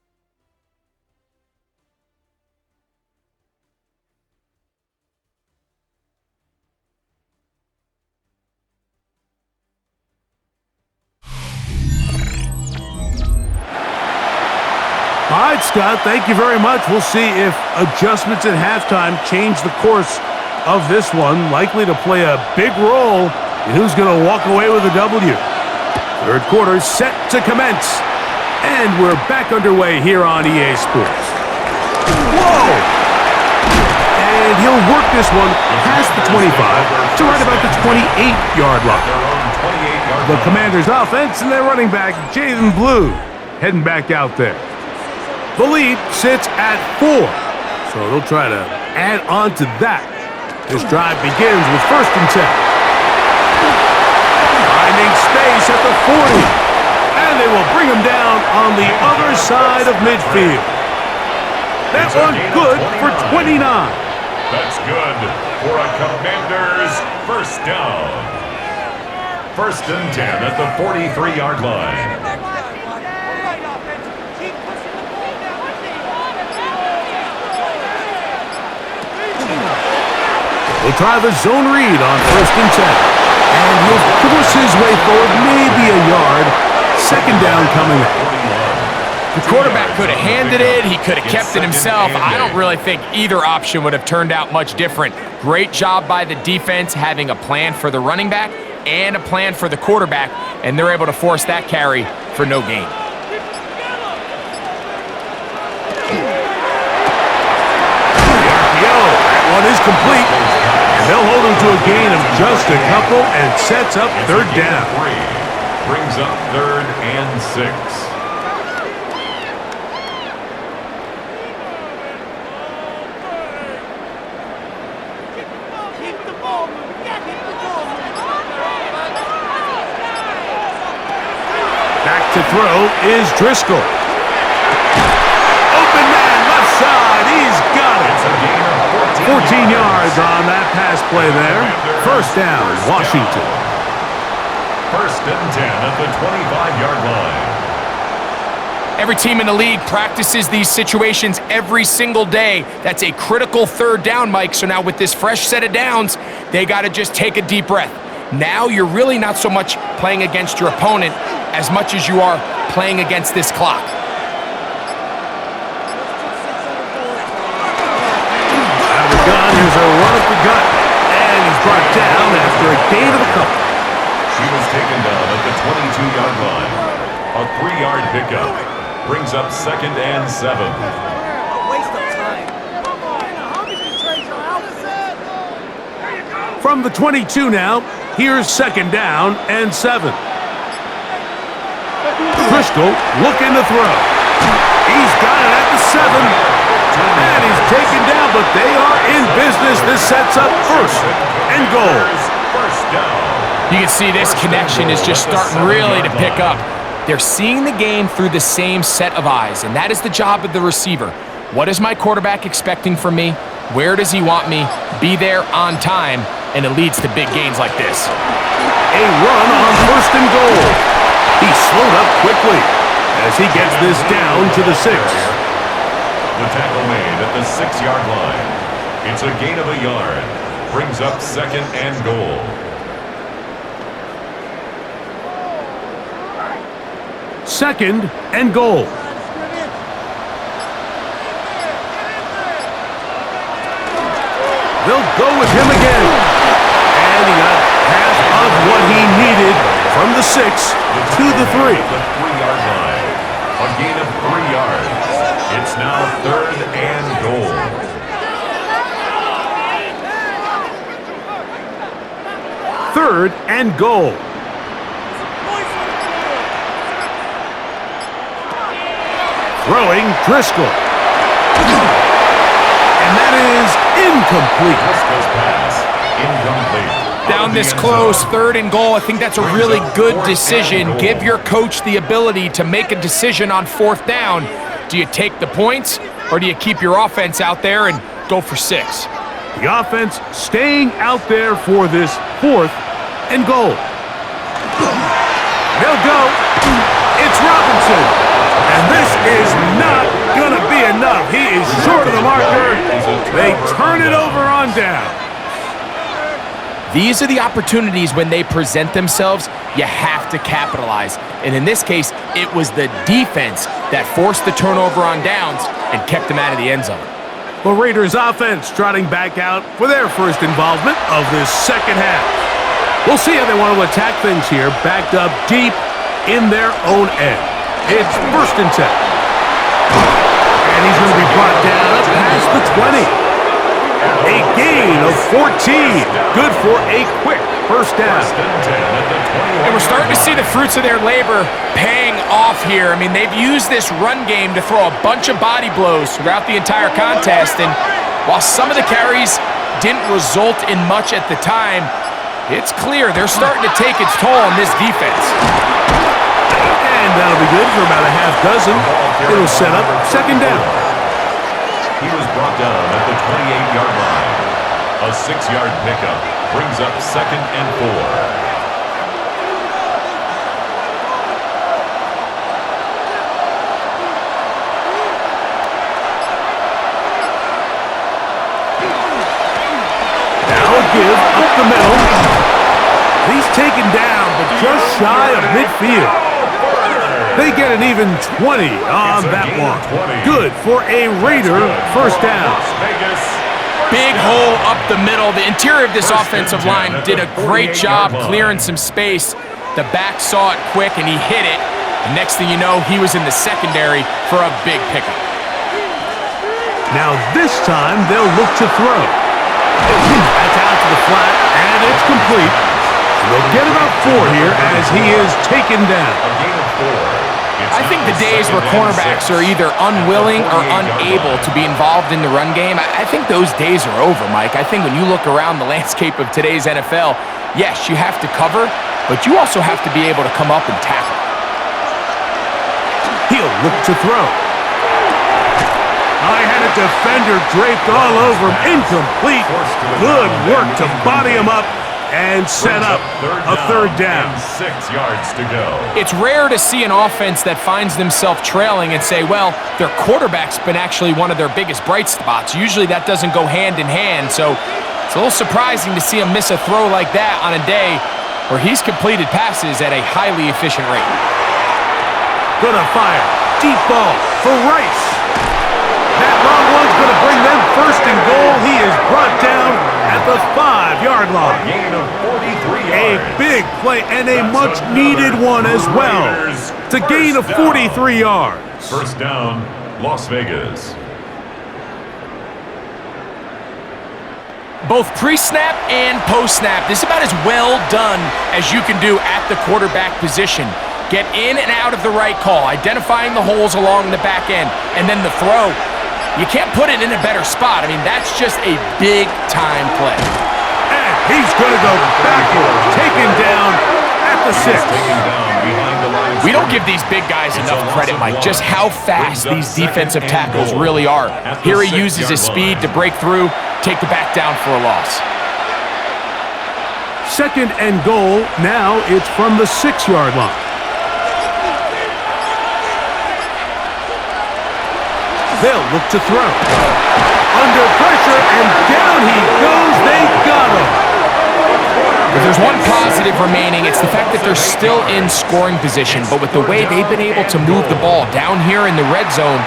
All right, Scott, thank you very much. We'll see if adjustments at halftime change the course of this one, likely to play a big role in who's going to walk away with a W. Third quarter set to commence, and we're back underway here on EA Sports. Whoa! And he'll work this one past the 25 to right about the 28-yard line. The Commanders' offense and their running back, Jaden Blue, heading back out there. The lead sits at 4, so they'll try to add on to that. This drive begins with 1st and 10. Finding space at the 40, and they will bring him down on the other side of midfield. That one good for 29. That's good for a Commander's first down. First and 10 at the 43-yard line. We'll try the zone read on first and 10. And he'll push his way forward, maybe a yard. Second down coming up. The quarterback could have handed it. He could have kept it himself. I don't really think either option would have turned out much different. Great job by the defense having a plan for the running back and a plan for the quarterback, and they're able to force that carry for no gain. That one is complete. And they'll hold him to a gain of just a couple and sets up third down. Brings up 3rd and 6. Back to throw is Driscoll. Open man, left side. He's got it. 14 yards on that pass play there. First down, Washington. First and 10 at the 25-yard line. Every team in the league practices these situations every single day. That's a critical third down, Mike. So now with this fresh set of downs, they got to just take a deep breath. Now you're really not so much playing against your opponent as much as you are playing against this clock. Out of the gun, here's a run up the gut. And he's brought down after a gain of a couple. She was taken down at the 22-yard line. A 3-yard pickup. Brings up 2nd and 7. From the 22 now, here's second down and 7. Driscoll looking to throw. He's got it at the 7. And he's taken down, but they are in business. This sets up first and goal. First down. You can see this connection is just starting really to pick up. They're seeing the game through the same set of eyes, and that is the job of the receiver. What is my quarterback expecting from me? Where does he want me? Be there on time, and it leads to big gains like this. A run on first and goal. He slowed up quickly as he gets this down to the 6. The tackle made at the 6-yard line. It's a gain of a yard. Brings up 2nd and goal. Second and goal. They'll go with him again. And he got half of what he needed from the 6 to the 3. The 3-yard line. A gain of 3 yards. It's now 3rd and goal. Third and goal. Throwing Driscoll. And that is incomplete. Driscoll's pass. Incomplete. Down this close, 3rd and goal. I think that's a really good decision. Give your coach the ability to make a decision on 4th down. Do you take the points, or do you keep your offense out there and go for 6? The offense staying out there for this 4th and goal. They'll go. It's Robinson. And this is not going to be enough. He is short of the marker. They turn it over on down. These are the opportunities when they present themselves, you have to capitalize. And in this case, it was the defense that forced the turnover on downs and kept them out of the end zone. The Raiders offense trotting back out for their first involvement of this second half. We'll see how they want to attack things here, backed up deep in their own end. It's first and 10. And he's going to be brought down up past the 20. A gain of 14. Good for a quick first down. And we're starting to see the fruits of their labor paying off here. I mean, they've used this run game to throw a bunch of body blows throughout the entire contest. And while some of the carries didn't result in much at the time, it's clear they're starting to take its toll on this defense. And that'll be good for about a half dozen. It'll set up second down. He was brought down at the 28-yard line. A 6-yard pickup brings up 2nd and 4. Give up the middle. He's taken down, but just shy of midfield. They get an even 20 on that one. Good for a Raider first down. Big hole up the middle. The interior of this offensive line did a great job clearing some space. The back saw it quick, and he hit it. The next thing you know, he was in the secondary for a big pickup. Now this time, they'll look to throw. That's out to the flat, and it's complete. They'll get about 4 here as he is taken down. A gain of 4. I think the days where cornerbacks are either unwilling or unable to be involved in the run game, I think those days are over, Mike. I think when you look around the landscape of today's NFL, yes, you have to cover, but you also have to be able to come up and tackle. He'll look to throw. I had a defender draped all over him. Incomplete. Good work to body him up and set up a third down. 6 yards to go. It's rare to see an offense that finds themselves trailing and say, well, their quarterback's been actually one of their biggest bright spots. Usually that doesn't go hand in hand, so it's a little surprising to see him miss a throw like that on a day where he's completed passes at a highly efficient rate. Gonna fire. Deep ball for Rice. That long one's going to bring them first and goal. He is brought down at the 5-yard line. Gain of 43 A yards. big play and a much-needed one as well. It's a gain of 43 yards. First down, Las Vegas. Both pre-snap and post-snap, this is about as well done as you can do at the quarterback position. Get in and out of the right call, identifying the holes along the back end, and then the throw. You can't put it in a better spot. I mean, that's just a big-time play. And he's going to go backwards, taken down at the 6. We don't give these big guys enough credit, Mike, just how fast these defensive tackles really are. Here he uses his speed to break through, take the back down for a loss. Second and goal. Now it's from the 6-yard line. They'll look to throw. Under pressure, and down he goes. They got him. If there's one positive remaining, it's the fact that they're still in scoring position. But with the way they've been able to move the ball down here in the red zone,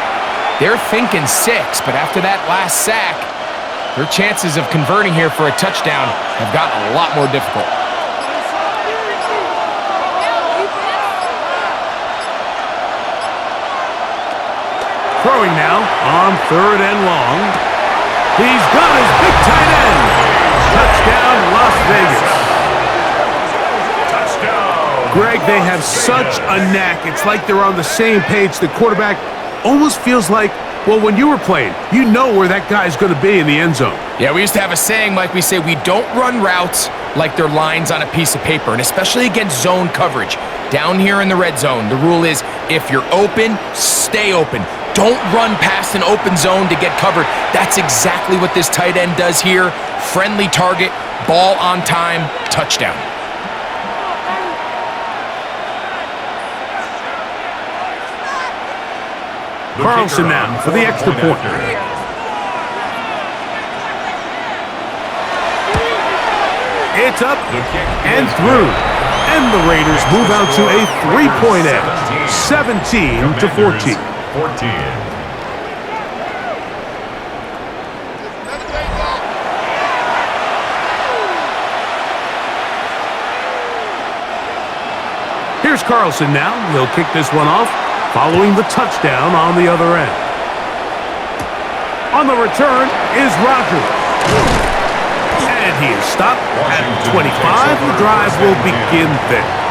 they're thinking 6. But after that last sack, their chances of converting here for a touchdown have gotten a lot more difficult. Throwing now on 3rd and long. He's got his big tight end. Touchdown, Las Vegas. Touchdown. Greg, they have such a knack. It's like they're on the same page. The quarterback almost feels like, well, when you were playing, you know where that guy's going to be in the end zone. Yeah, we used to have a saying, Mike, we say we don't run routes like they're lines on a piece of paper, and especially against zone coverage. Down here in the red zone, the rule is if you're open, stay open. Don't run past an open zone to get covered. That's exactly what this tight end does here. Friendly target, ball on time, touchdown. Carlson now for the extra point. It's up and through. And the Raiders move out to a 3-point edge, 17-14. 14. Here's Carlson now. He'll kick this one off, following the touchdown on the other end. On the return is Rogers. And he is stopped at 25. The drive will begin there.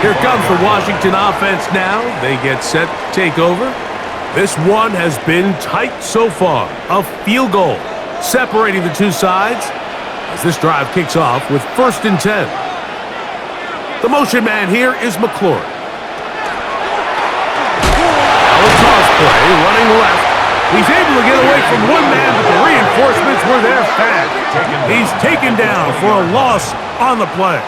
Here comes the Washington offense now. They get set to take over. This one has been tight so far. A field goal separating the two sides as this drive kicks off with 1st and 10. The motion man here is McLaurin. The toss play, running left. He's able to get away from one man, but the reinforcements were there fast. He's taken down for a loss on the play.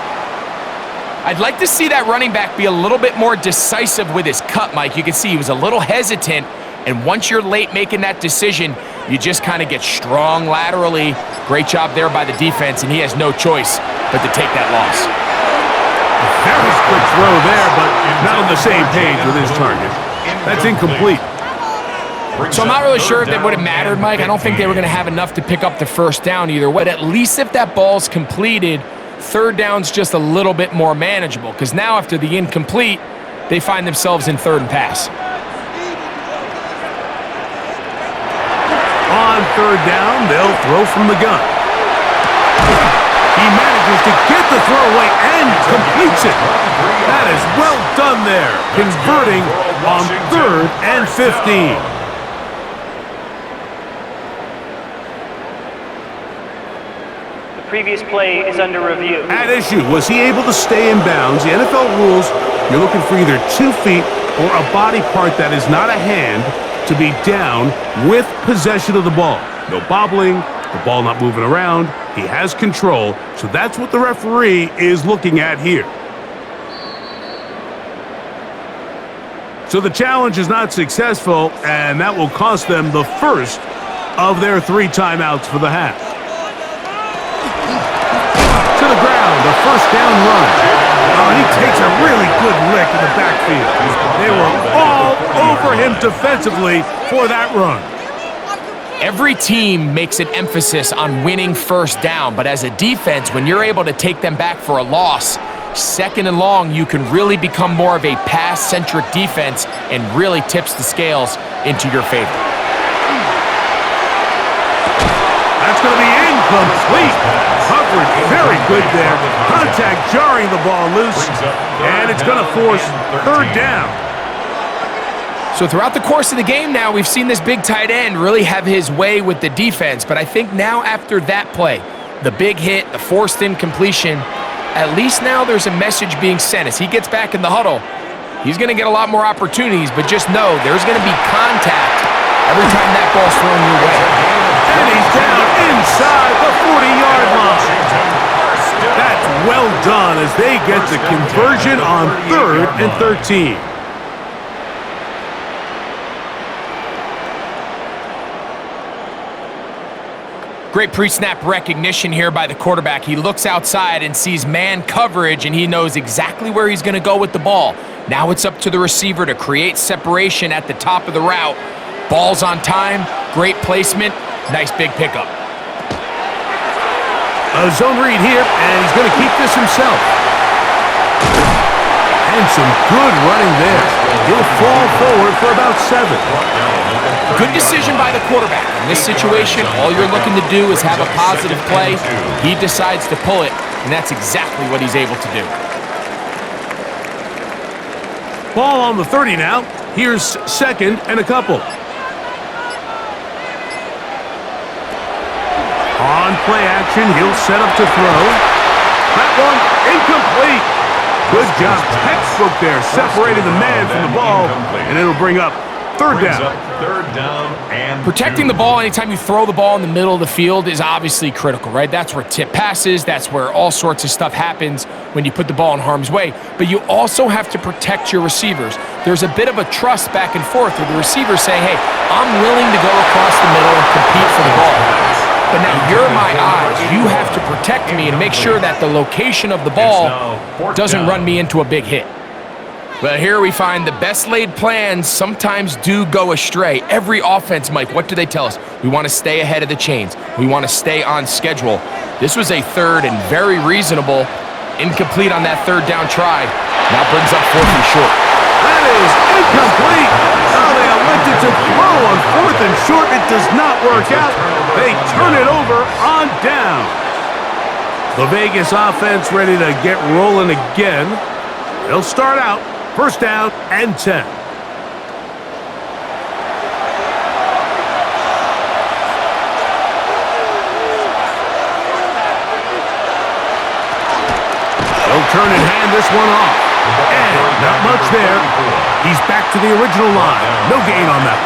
I'd like to see that running back be a little bit more decisive with his cut, Mike. You can see he was a little hesitant, and once you're late making that decision, you just kind of get strong laterally. Great job there by the defense, and he has no choice but to take that loss. Very quick throw there, but not on the same page with his target. That's incomplete. So I'm not really sure if it would have mattered, Mike. I don't think they were going to have enough to pick up the first down either way. But at least if that ball's completed, third down's just a little bit more manageable, because now after the incomplete, they find themselves in third and pass. On third down, they'll throw from the gun. He manages to get the throw away and completes it. That is well done there, converting on 3rd and 15. Previous play is under review. At issue, was he able to stay in bounds? The NFL rules, you're looking for either 2 feet or a body part that is not a hand to be down with possession of the ball. No bobbling, the ball not moving around. He has control, so that's what the referee is looking at here. So the challenge is not successful, and that will cost them the first of their 3 timeouts for the half. To the ground, a first down run. Oh, he takes a really good lick in the backfield. They were all over him defensively for that run. Every team makes an emphasis on winning first down, but as a defense, when you're able to take them back for a loss, 2nd and long, you can really become more of a pass-centric defense and really tips the scales into your favor. That's going to be incomplete. Coverage very good there. Contact jarring the ball loose, and it's going to force 3rd down. So throughout the course of the game now, we've seen this big tight end really have his way with the defense, but I think now after that play, the big hit, the forced incompletion, at least now there's a message being sent. As he gets back in the huddle, he's going to get a lot more opportunities, but just know there's going to be contact every time that ball's thrown your way. And he's down inside the 40-yard line. That's well done as they get the conversion on 3rd and 13. Great pre-snap recognition here by the quarterback. He looks outside and sees man coverage, and he knows exactly where he's going to go with the ball. Now it's up to the receiver to create separation at the top of the route. Ball's on time, great placement, nice big pickup. A zone read here, and he's going to keep this himself. And some good running there. He'll fall forward for about 7. Good decision by the quarterback. In this situation, all you're looking to do is have a positive play. He decides to pull it, and that's exactly what he's able to do. Ball on the 30 now. Here's 2nd and a couple. On play action, he'll set up to throw. That one incomplete. Good job, textbook there, separating the man from the ball, and it'll bring up 3rd down. Protecting the ball anytime you throw the ball in the middle of the field is obviously critical, right? That's where tip passes, that's where all sorts of stuff happens when you put the ball in harm's way. But you also have to protect your receivers. There's a bit of a trust back and forth with the receiver saying, hey, I'm willing to go across the middle and compete for the ball. But now you're my eyes. You have to protect me and make sure that the location of the ball doesn't run me into a big hit. Well, here we find the best laid plans sometimes do go astray. Every offense, Mike, what do they tell us? We want to stay ahead of the chains. We want to stay on schedule. This was a 3rd and very reasonable. Incomplete on that 3rd down try. Now brings up 4th and short. That is incomplete. Now they elected to throw on 4th and short. It does not work out. They turn it over on down. The Vegas offense ready to get rolling again. They'll start out 1st down and 10. They'll turn and hand this one off. And not much there. He's back to the original line. No gain on that.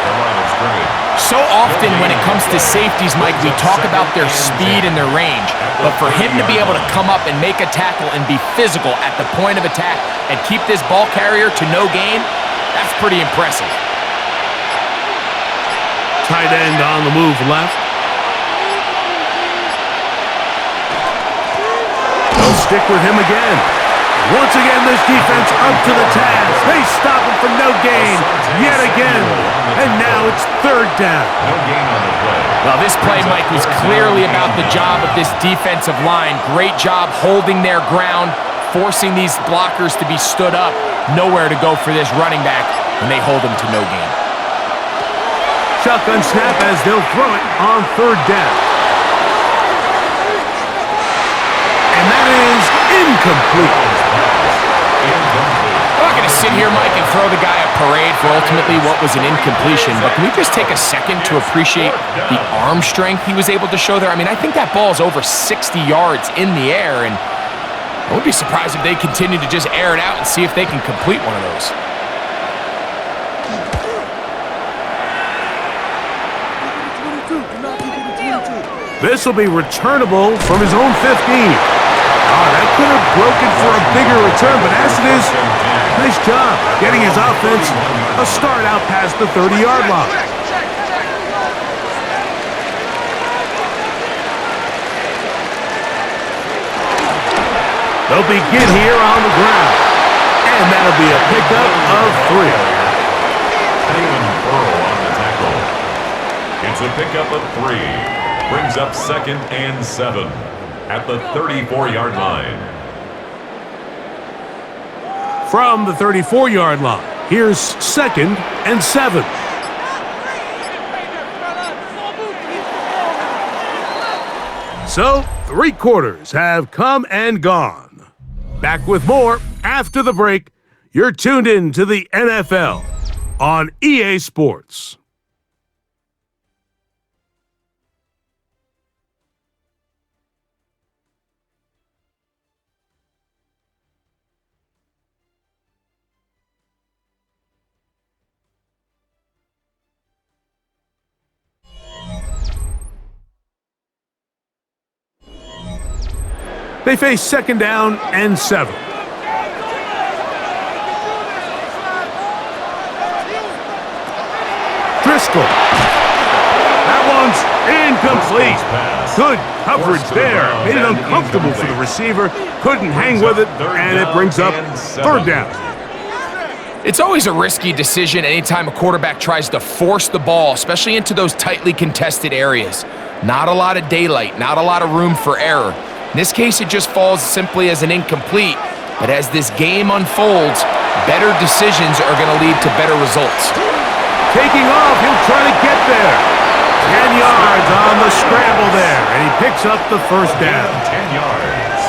So often when it comes to safeties, Mike, we talk about their speed and their range. But for him to be able to come up and make a tackle and be physical at the point of attack and keep this ball carrier to no gain, that's pretty impressive. Tight end on the move left. They'll stick with him again. Once again, this defense up to the task. They stop him for no gain yet again. And now it's third down. No gain on the play. Well, this play, Mike, was clearly about the job of this defensive line. Great job holding their ground, forcing these blockers to be stood up. Nowhere to go for this running back, and they hold him to no gain. Shotgun snap as they'll throw it on third down. And that is incomplete. I'm not going to sit here, Mike, and throw the guy a parade for ultimately what was an incompletion, but can we just take a second to appreciate the arm strength he was able to show there? I mean, I think that ball is over 60 yards in the air, and I wouldn't be surprised if they continue to just air it out and see if they can complete one of those. This will be returnable from his own 15. That could have broken for a bigger return, but as it is, nice job getting his offense a start out past the 30-yard line. They'll begin here on the ground, and that'll be a pickup of 3. On the tackle. It's a pickup of 3. Brings up 2nd and 7 at the 34-yard line. From the 34-yard line, here's 2nd and 7. So, 3 quarters have come and gone. Back with more after the break. You're tuned in to the NFL on EA Sports. They face 2nd down and 7. Driscoll. That one's incomplete. Good coverage there. Made it uncomfortable for the receiver. Couldn't hang with it, and it brings up 3rd down. It's always a risky decision anytime a quarterback tries to force the ball, especially into those tightly contested areas. Not a lot of daylight, not a lot of room for error. In this case, it just falls simply as an incomplete. But as this game unfolds, better decisions are going to lead to better results. Taking off, he'll try to get there. 10 yards on the scramble there, and he picks up the 1st down. 10 yards.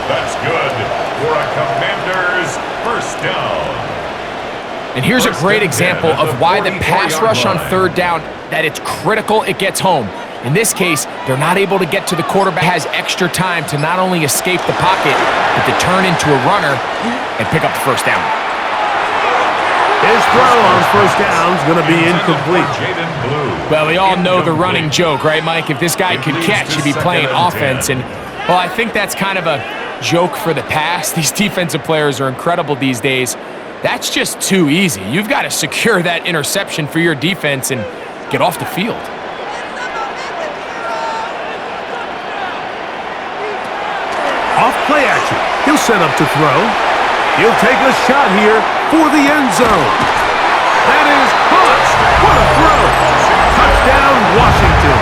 That's good for a Commanders 1st down. And here's a great example of why the pass rush on 3rd down, that it's critical it gets home. In this case, they're not able to get to the quarterback. Has extra time to not only escape the pocket, but to turn into a runner and pick up the 1st down. His throw on 1st down is going to be incomplete. Well, we all know the running joke, right, Mike? If this guy could catch, he'd be playing offense. And, well, I think that's kind of a joke for the past. These defensive players are incredible these days. That's just too easy. You've got to secure that interception for your defense and get off the field. Off play action. He'll set up to throw. He'll take a shot here for the end zone. That is caught. What a throw. Touchdown, Washington.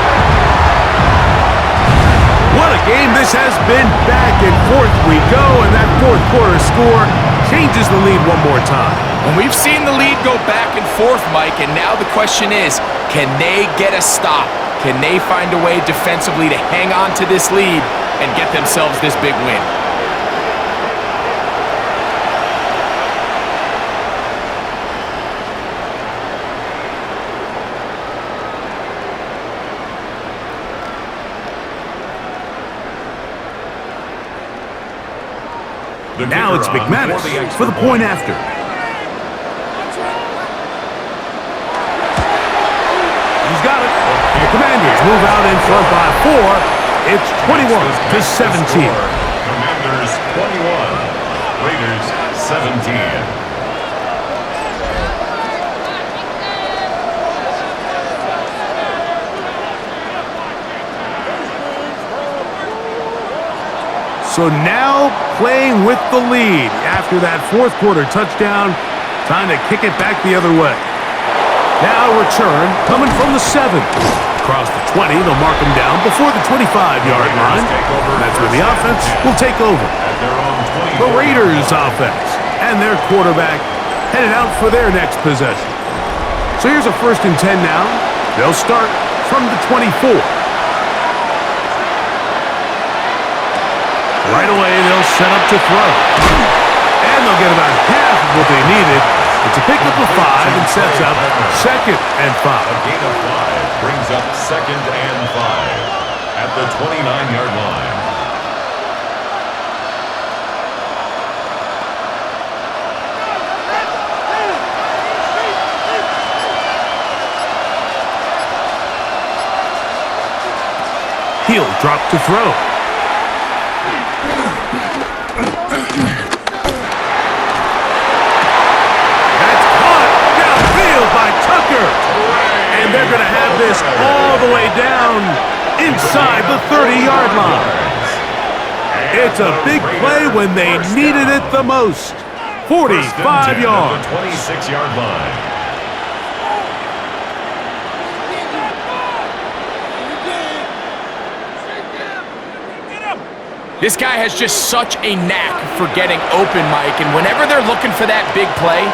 What a game this has been. Back and forth we go, and that 4th quarter score changes the lead one more time. And we've seen the lead go back and forth, Mike, and now the question is, can they get a stop? Can they find a way defensively to hang on to this lead and get themselves this big win? Now it's McManus for the point after. He's got it. The Commanders move out in front by 4. It's 21-17. Commanders 21, Raiders 17. So now playing with the lead after that fourth quarter touchdown, trying to kick it back the other way. Now return coming from the 7. Across the 20, they'll mark them down before the 25-yard line. That's where the offense will take over. The Raiders offense and their quarterback headed out for their next possession. So here's a 1st and 10 now. They'll start from the 24. Right away, they'll set up to throw. And they'll get about half of what they needed. It's a pickup of 5 and sets up 2nd and 5. A gain of 5 brings up 2nd and 5 at the 29-yard line. He'll drop to throw. And they're going to have this all the way down inside the 30-yard line. It's a big play when they needed it the most. 45 yards. 26-yard line. This guy has just such a knack for getting open, Mike, and whenever they're looking for that big play,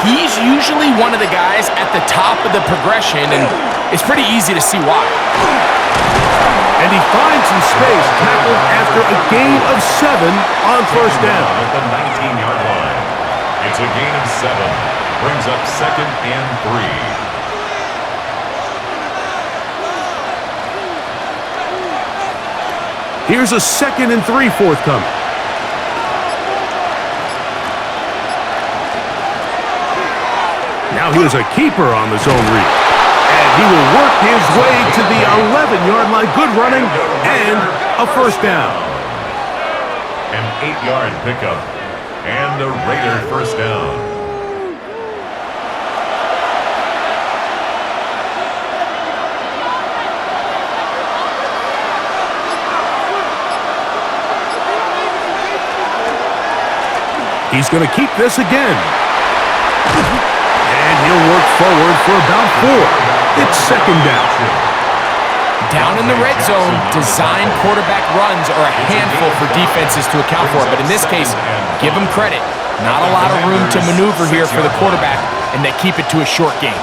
he's usually one of the guys at the top of the progression, and it's pretty easy to see why. And he finds some space tackled after a gain of 7 on 1st down. At the 19-yard line. It's a gain of 7. Brings up 2nd and 3. Here's a 2nd and 3 forthcoming. Now here's a keeper on the zone read. And he will work his way to the 11-yard line. Good running and a 1st down. An 8-yard pickup and a Raider 1st down. He's going to keep this again. And he'll work forward for about 4. It's 2nd down. Down in the red zone, design quarterback runs are a handful for defenses to account for. But in this case, give them credit. Not a lot of room to maneuver here for the quarterback, and they keep it to a short game.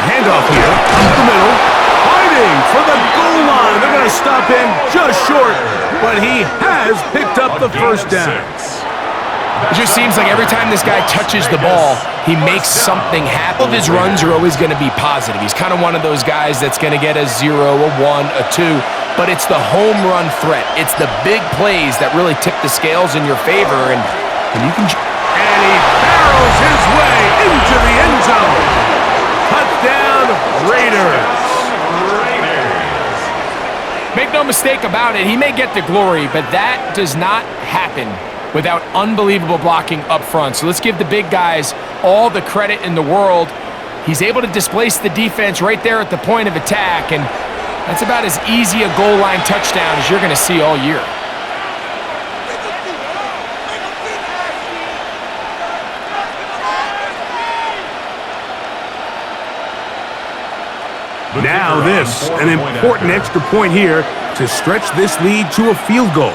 Handoff here, up the middle. For the goal line. They're going to stop him just short, but he has picked up the 1st down. It just seems like every time this guy touches the ball, he makes something happen. All of his runs are always going to be positive. He's kind of one of those guys that's going to get a 0, a 1, a 2, but it's the home run threat. It's the big plays that really tip the scales in your favor, and you can... And he barrels his way into the end zone. Touchdown, Raiders. Make no mistake about it, he may get the glory, but that does not happen without unbelievable blocking up front. So let's give the big guys all the credit in the world. He's able to displace the defense right there at the point of attack, and that's about as easy a goal line touchdown as you're going to see all year. Now this, an important extra point here to stretch this lead to a field goal.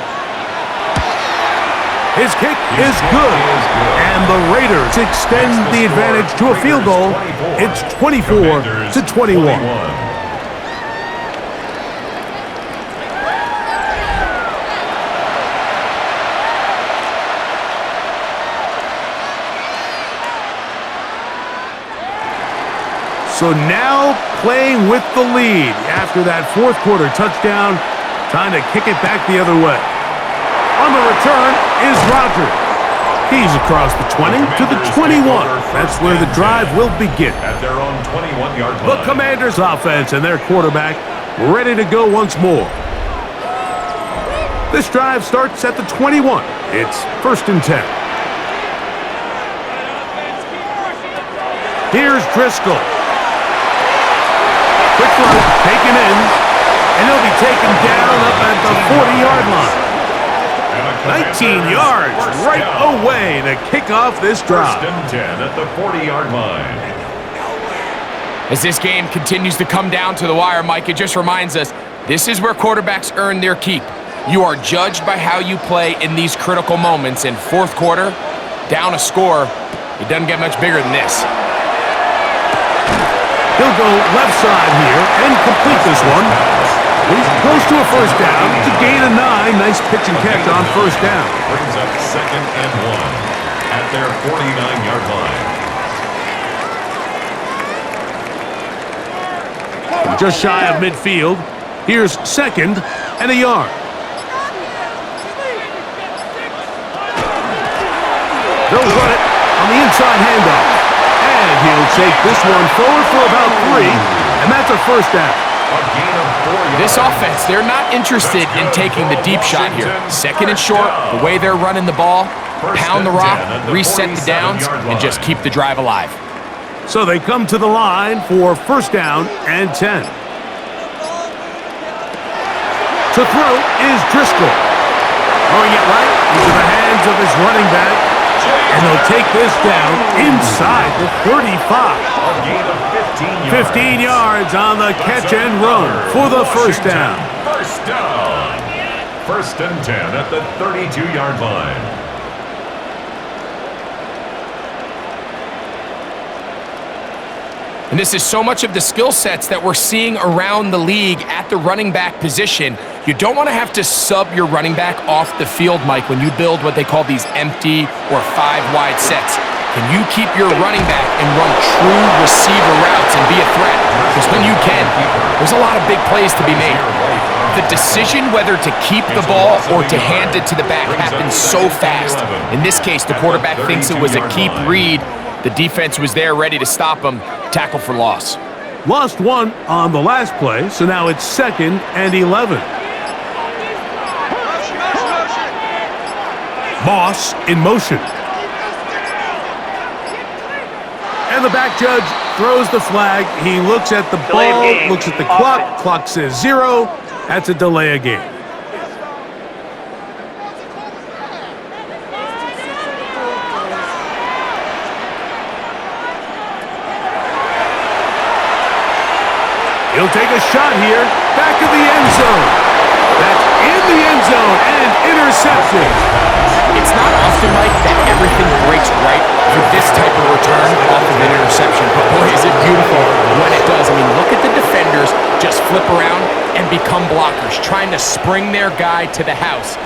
His kick is good, and the Raiders extend the advantage to a field goal. It's 24-21. So now playing with the lead after that fourth quarter touchdown, trying to kick it back the other way. On the return is Rogers. He's across the 20 to the 21. That's where the drive will begin. At their own 21-yard line. The Commanders' offense and their quarterback ready to go once more. This drive starts at the 21. It's 1st and 10. Here's Driscoll. Quick throw, taken in, and he'll be taken down up at the 40-yard line. 19 yards right away to kick off this drive. 1st and 10 at the 40-yard line. As this game continues to come down to the wire, Mike, it just reminds us this is where quarterbacks earn their keep. You are judged by how you play in these critical moments. In fourth quarter, down a score, it doesn't get much bigger than this. He'll go left side here and complete this one. He's close to a first down to gain a 9. Nice pitch and catch on first down. Brings up 2nd and 1 at their 49-yard line. Just shy of midfield. Here's 2nd and a yard. They'll run it on the inside handoff. And he'll take this one forward for about 3, and that's a first down. This offense, they're not interested in taking the deep shot here. 2nd and short, the way they're running the ball, pound the rock, reset the downs, and just keep the drive alive. So they come to the line for 1st down and 10. To throw is Driscoll. Throwing it right into the hands of his running back. And they'll take this down inside the 35. 15 yards on the catch and run for the first down. First down. 1st and 10 at the 32-yard line. And this is so much of the skill sets that we're seeing around the league at the running back position. You don't want to have to sub your running back off the field, Mike, when you build what they call these empty or 5-wide sets. Can you keep your running back and run true receiver routes and be a threat? Because when you can, there's a lot of big plays to be made. The decision whether to keep the ball or to hand it to the back happens so fast. In this case, the quarterback thinks it was a keep read. The defense was there ready to stop him. Tackle for loss. Lost 1 on the last play, so now it's 2nd and 11. Moss in motion. And the back judge throws the flag. He looks at the ball, looks at the clock. Clock says 0. That's a delay of game. He'll take a shot here, back of the end zone. That's in the end zone and interception. It's not often, Mike, that everything breaks right for this type of return off of an interception. But boy, is it beautiful when it does. I mean, look at the defenders just flip around and become blockers, trying to spring their guy to the house.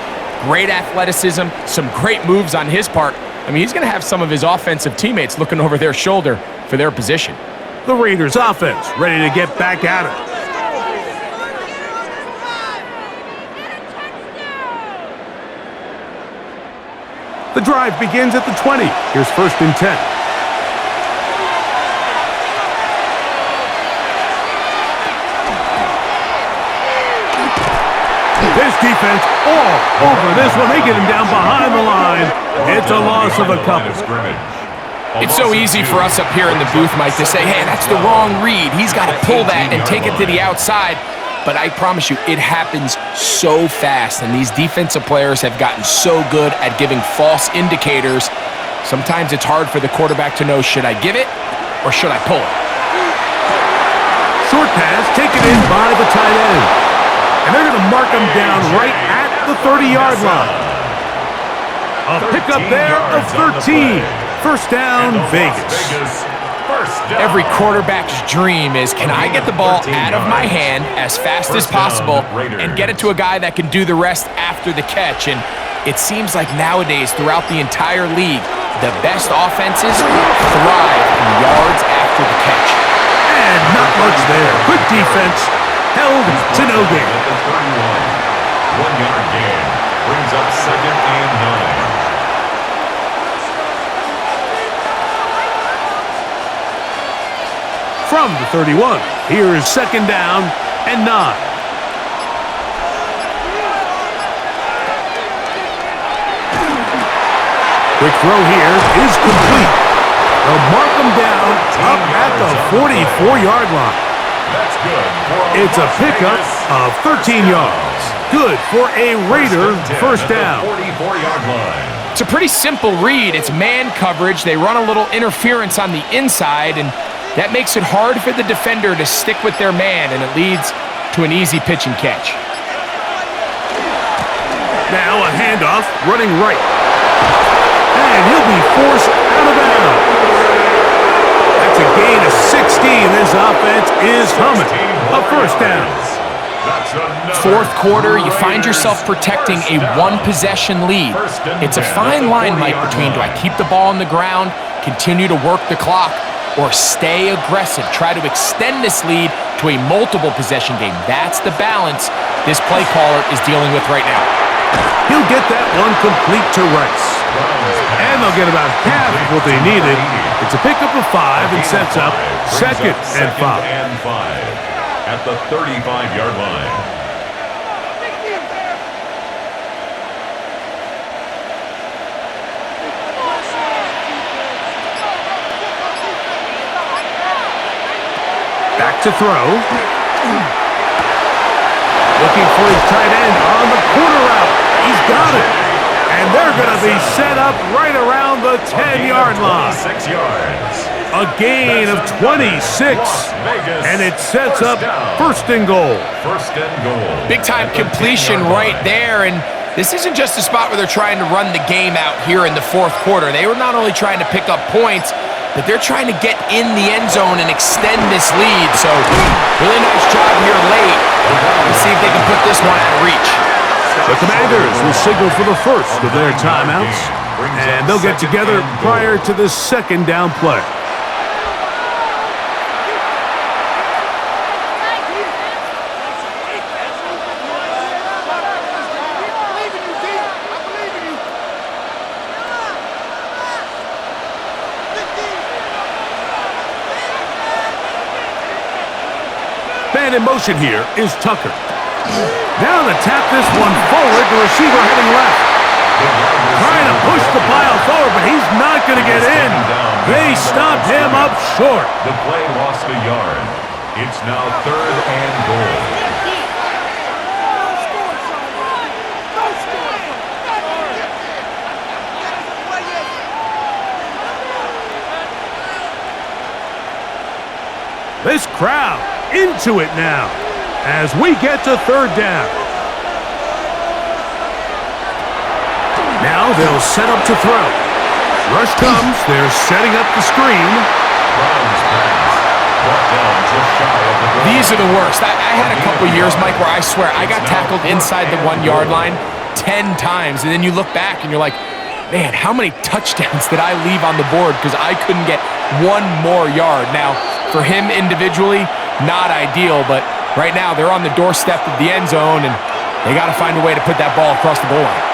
Great athleticism, some great moves on his part. I mean, he's going to have some of his offensive teammates looking over their shoulder for their position. The Raiders offense ready to get back at it. The drive begins at the 20. Here's 1st and 10. This defense all over this one. They get him down behind the line. It's a loss of a couple. It's so easy for us up here in the booth, Mike, to say, hey, that's the wrong read. He's got to pull that and take it to the outside. But I promise you, it happens so fast, and these defensive players have gotten so good at giving false indicators. Sometimes it's hard for the quarterback to know, should I give it or should I pull it? Short pass taken in by the tight end. And they're going to mark him down right at the 30-yard line. A pickup there of 13. First down, Vegas. Every quarterback's dream is, can I get the ball out of my hand as fast as possible and get it to a guy that can do the rest after the catch? And it seems like nowadays, throughout the entire league, the best offenses thrive in yards after the catch. And And not much there. Quick defense. Held to no gain. At the 31. 1-yard gain. Brings up 2nd and 9. From the 31, here is 2nd down and 9. Quick throw here is complete. They'll mark them down up at the 44-yard line. That's good. It's a pickup of 13 yards. Good for a Raider first down. 44-yard line. It's a pretty simple read. It's man coverage. They run a little interference on the inside, and that makes it hard for the defender to stick with their man, and it leads to an easy pitch and catch. Now a handoff running right. And he'll be forced out of bounds. That's a gain of 16. This offense is humming. A first down. Fourth quarter, you find yourself protecting a one-possession lead. It's a fine line, Mike, between do I keep the ball on the ground, continue to work the clock, or stay aggressive, try to extend this lead to a multiple possession game. That's the balance this play caller is dealing with right now. He'll get that one complete to Rice. And they'll get about half of what they needed. It's a pickup of 5 and sets up 2nd and 5. At the 35-yard line. Back to throw. Looking for his tight end on the corner route. He's got it. And they're going to be set up right around the 10-yard line. 6 yards. A gain of 26. And it sets up 1st and goal. 1st and goal. Big-time completion right there, and this isn't just a spot where they're trying to run the game out here in the 4th quarter. They were not only trying to pick up points, but they're trying to get in the end zone and extend this lead. So, really nice job here late. Let's see if they can put this one out of reach. The Commanders will signal for the first of their timeouts, and they'll get together prior to the 2nd down play. Man in motion here is Tucker. Now to tap this one forward, the receiver heading left. Trying to push the pile forward, but he's not going to get in. They stopped him up short. The play lost a yard. It's now 3rd and goal. This crowd into it now as we get to 3rd down. Now they'll set up to throw. Rush comes. They're setting up the screen. These are the worst. I had a couple years, Mike, where I swear I got tackled inside the 1-yard line 10 times, and then you look back and you're like, man, how many touchdowns did I leave on the board because I couldn't get one more yard? Now, for him individually, not ideal, but right now they're on the doorstep of the end zone, and they got to find a way to put that ball across the goal line.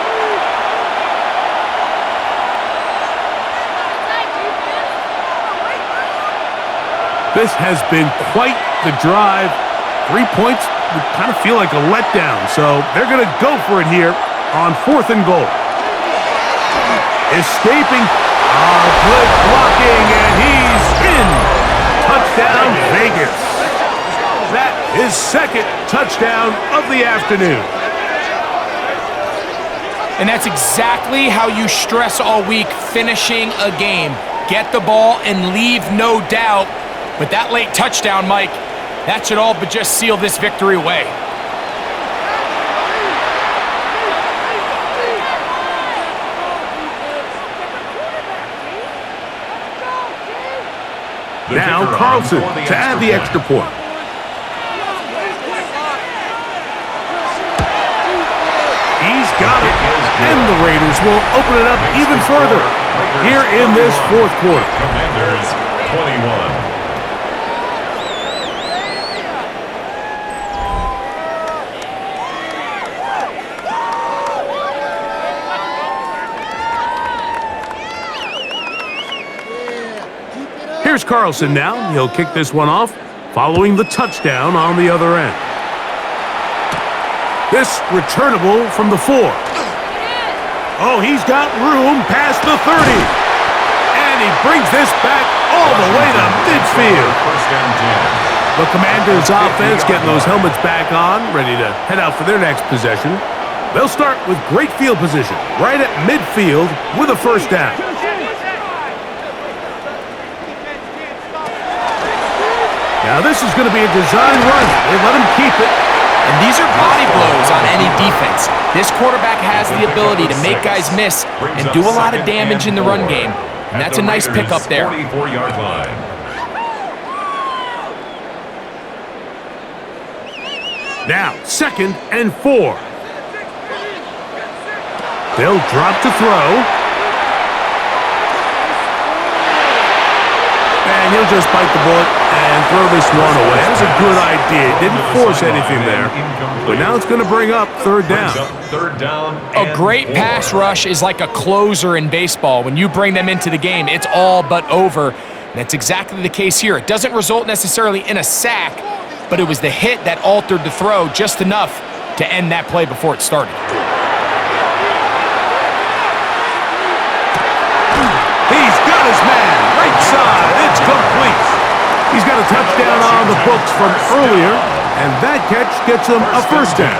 This has been quite the drive. 3 points would kind of feel like a letdown, so they're going to go for it here on 4th and goal. Escaping. Good blocking, and he's in. Touchdown, Vegas. That is 2nd touchdown of the afternoon. And that's exactly how you stress all week, finishing a game. Get the ball and leave no doubt. But that late touchdown, Mike, that should all but just seal this victory away. Now Carlson to add the extra point. He's got it, and the Raiders will open it up even further here in this 4th quarter. Commanders 21. Here's Carlson now. He'll kick this one off, following the touchdown on the other end. This returnable from the 4. Oh, he's got room past the 30. And he brings this back all the way to midfield. The Commanders' offense getting those helmets back on, ready to head out for their next possession. They'll start with great field position, right at midfield with a first down. Now this is going to be a design run. They let him keep it. And these are body blows on any defense. This quarterback has the ability to make guys miss and do a lot of damage in the run game. And that's a nice pickup there. 44-yard line. Now, 2nd and 4. They'll drop to throw. And he'll just bite the bullet and throw this one away. That was a good idea. Didn't force anything there. But now it's going to bring up 3rd down. A great pass rush is like a closer in baseball. When you bring them into the game, it's all but over. And that's exactly the case here. It doesn't result necessarily in a sack, but it was the hit that altered the throw just enough to end that play before it started. He's got his man. Right side. It's complete. He's got a touchdown on the books from earlier, and that catch gets him a first down.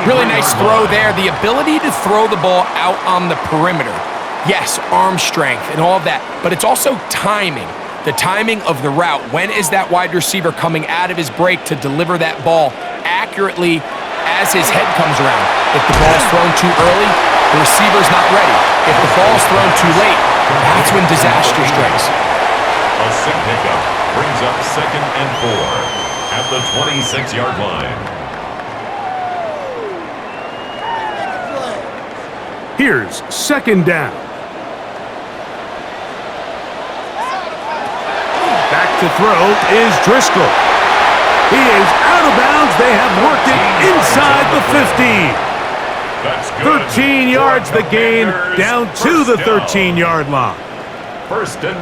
Really nice throw there. The ability to throw the ball out on the perimeter. Yes, arm strength and all of that, but it's also timing. The timing of the route. When is that wide receiver coming out of his break to deliver that ball accurately as his head comes around? If the ball's thrown too early, the receiver's not ready. If the ball's thrown too late, that's when disaster strikes. A sick pickup brings up 2nd and 4 at the 26-yard line. Here's 2nd down. Back to throw is Driscoll. He is out of bounds. They have worked it inside the 15. 13 yards the gain, down to the 13-yard line.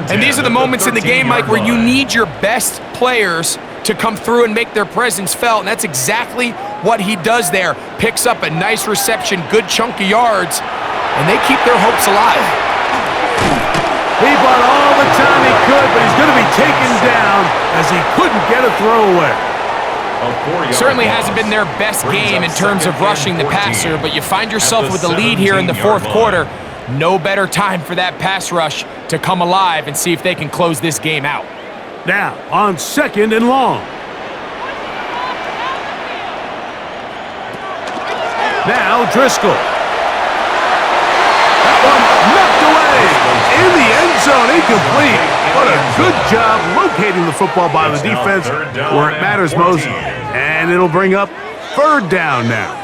And these are the moments in the game, Mike, where you need your best players to come through and make their presence felt, and that's exactly what he does there. Picks up a nice reception, good chunk of yards, and they keep their hopes alive. He bought all the time he could, but he's going to be taken down as he couldn't get a throwaway. Certainly hasn't been their best game in terms of rushing the passer, but you find yourself with the lead here in the 4th quarter. No better time for that pass rush to come alive and see if they can close this game out. Now, on 2nd and long. Now, Driscoll. That one knocked away. In the end zone, incomplete. What a good job locating the football by the defense where it matters most. And it'll bring up 3rd down now.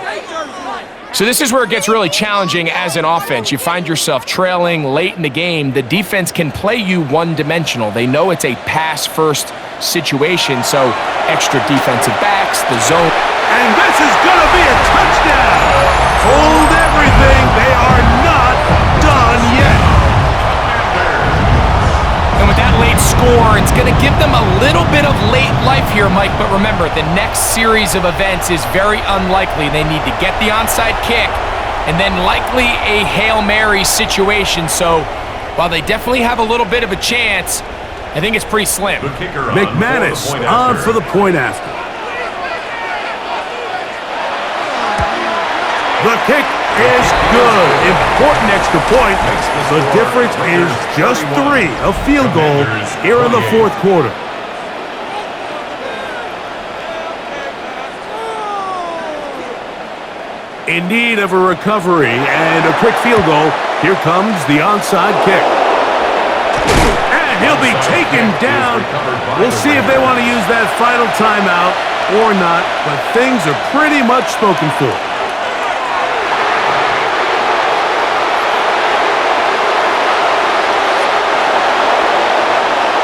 So this is where it gets really challenging as an offense. You find yourself trailing late in the game. The defense can play you one-dimensional. They know it's a pass-first situation, so extra defensive backs, the zone. And this is going to be a touchdown. Hold everything. They are not done yet. And with that late score, it's going to give them a little bit of late life here, Mike. But remember, the next series of events is very unlikely. They need to get the onside kick and then likely a Hail Mary situation. So while they definitely have a little bit of a chance, I think it's pretty slim. McManus on for the point after. The kick is good. Important extra point. The difference is just 3. A field goal here in the 4th quarter. In need of a recovery and a quick field goal, here comes the onside kick. And he'll be taken down. We'll see if they want to use that final timeout or not, but things are pretty much spoken for.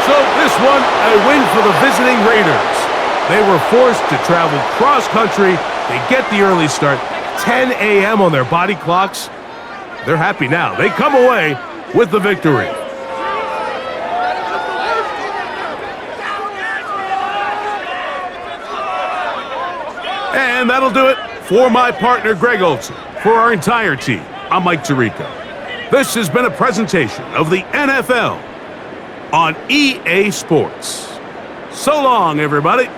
So this one, a win for the visiting Raiders. They were forced to travel cross-country. They get the early start, 10 a.m. on their body clocks. They're happy now. They come away with the victory. And that'll do it for my partner, Greg Olson. For our entire team, I'm Mike Tirico. This has been a presentation of the NFL on EA Sports. So long, everybody.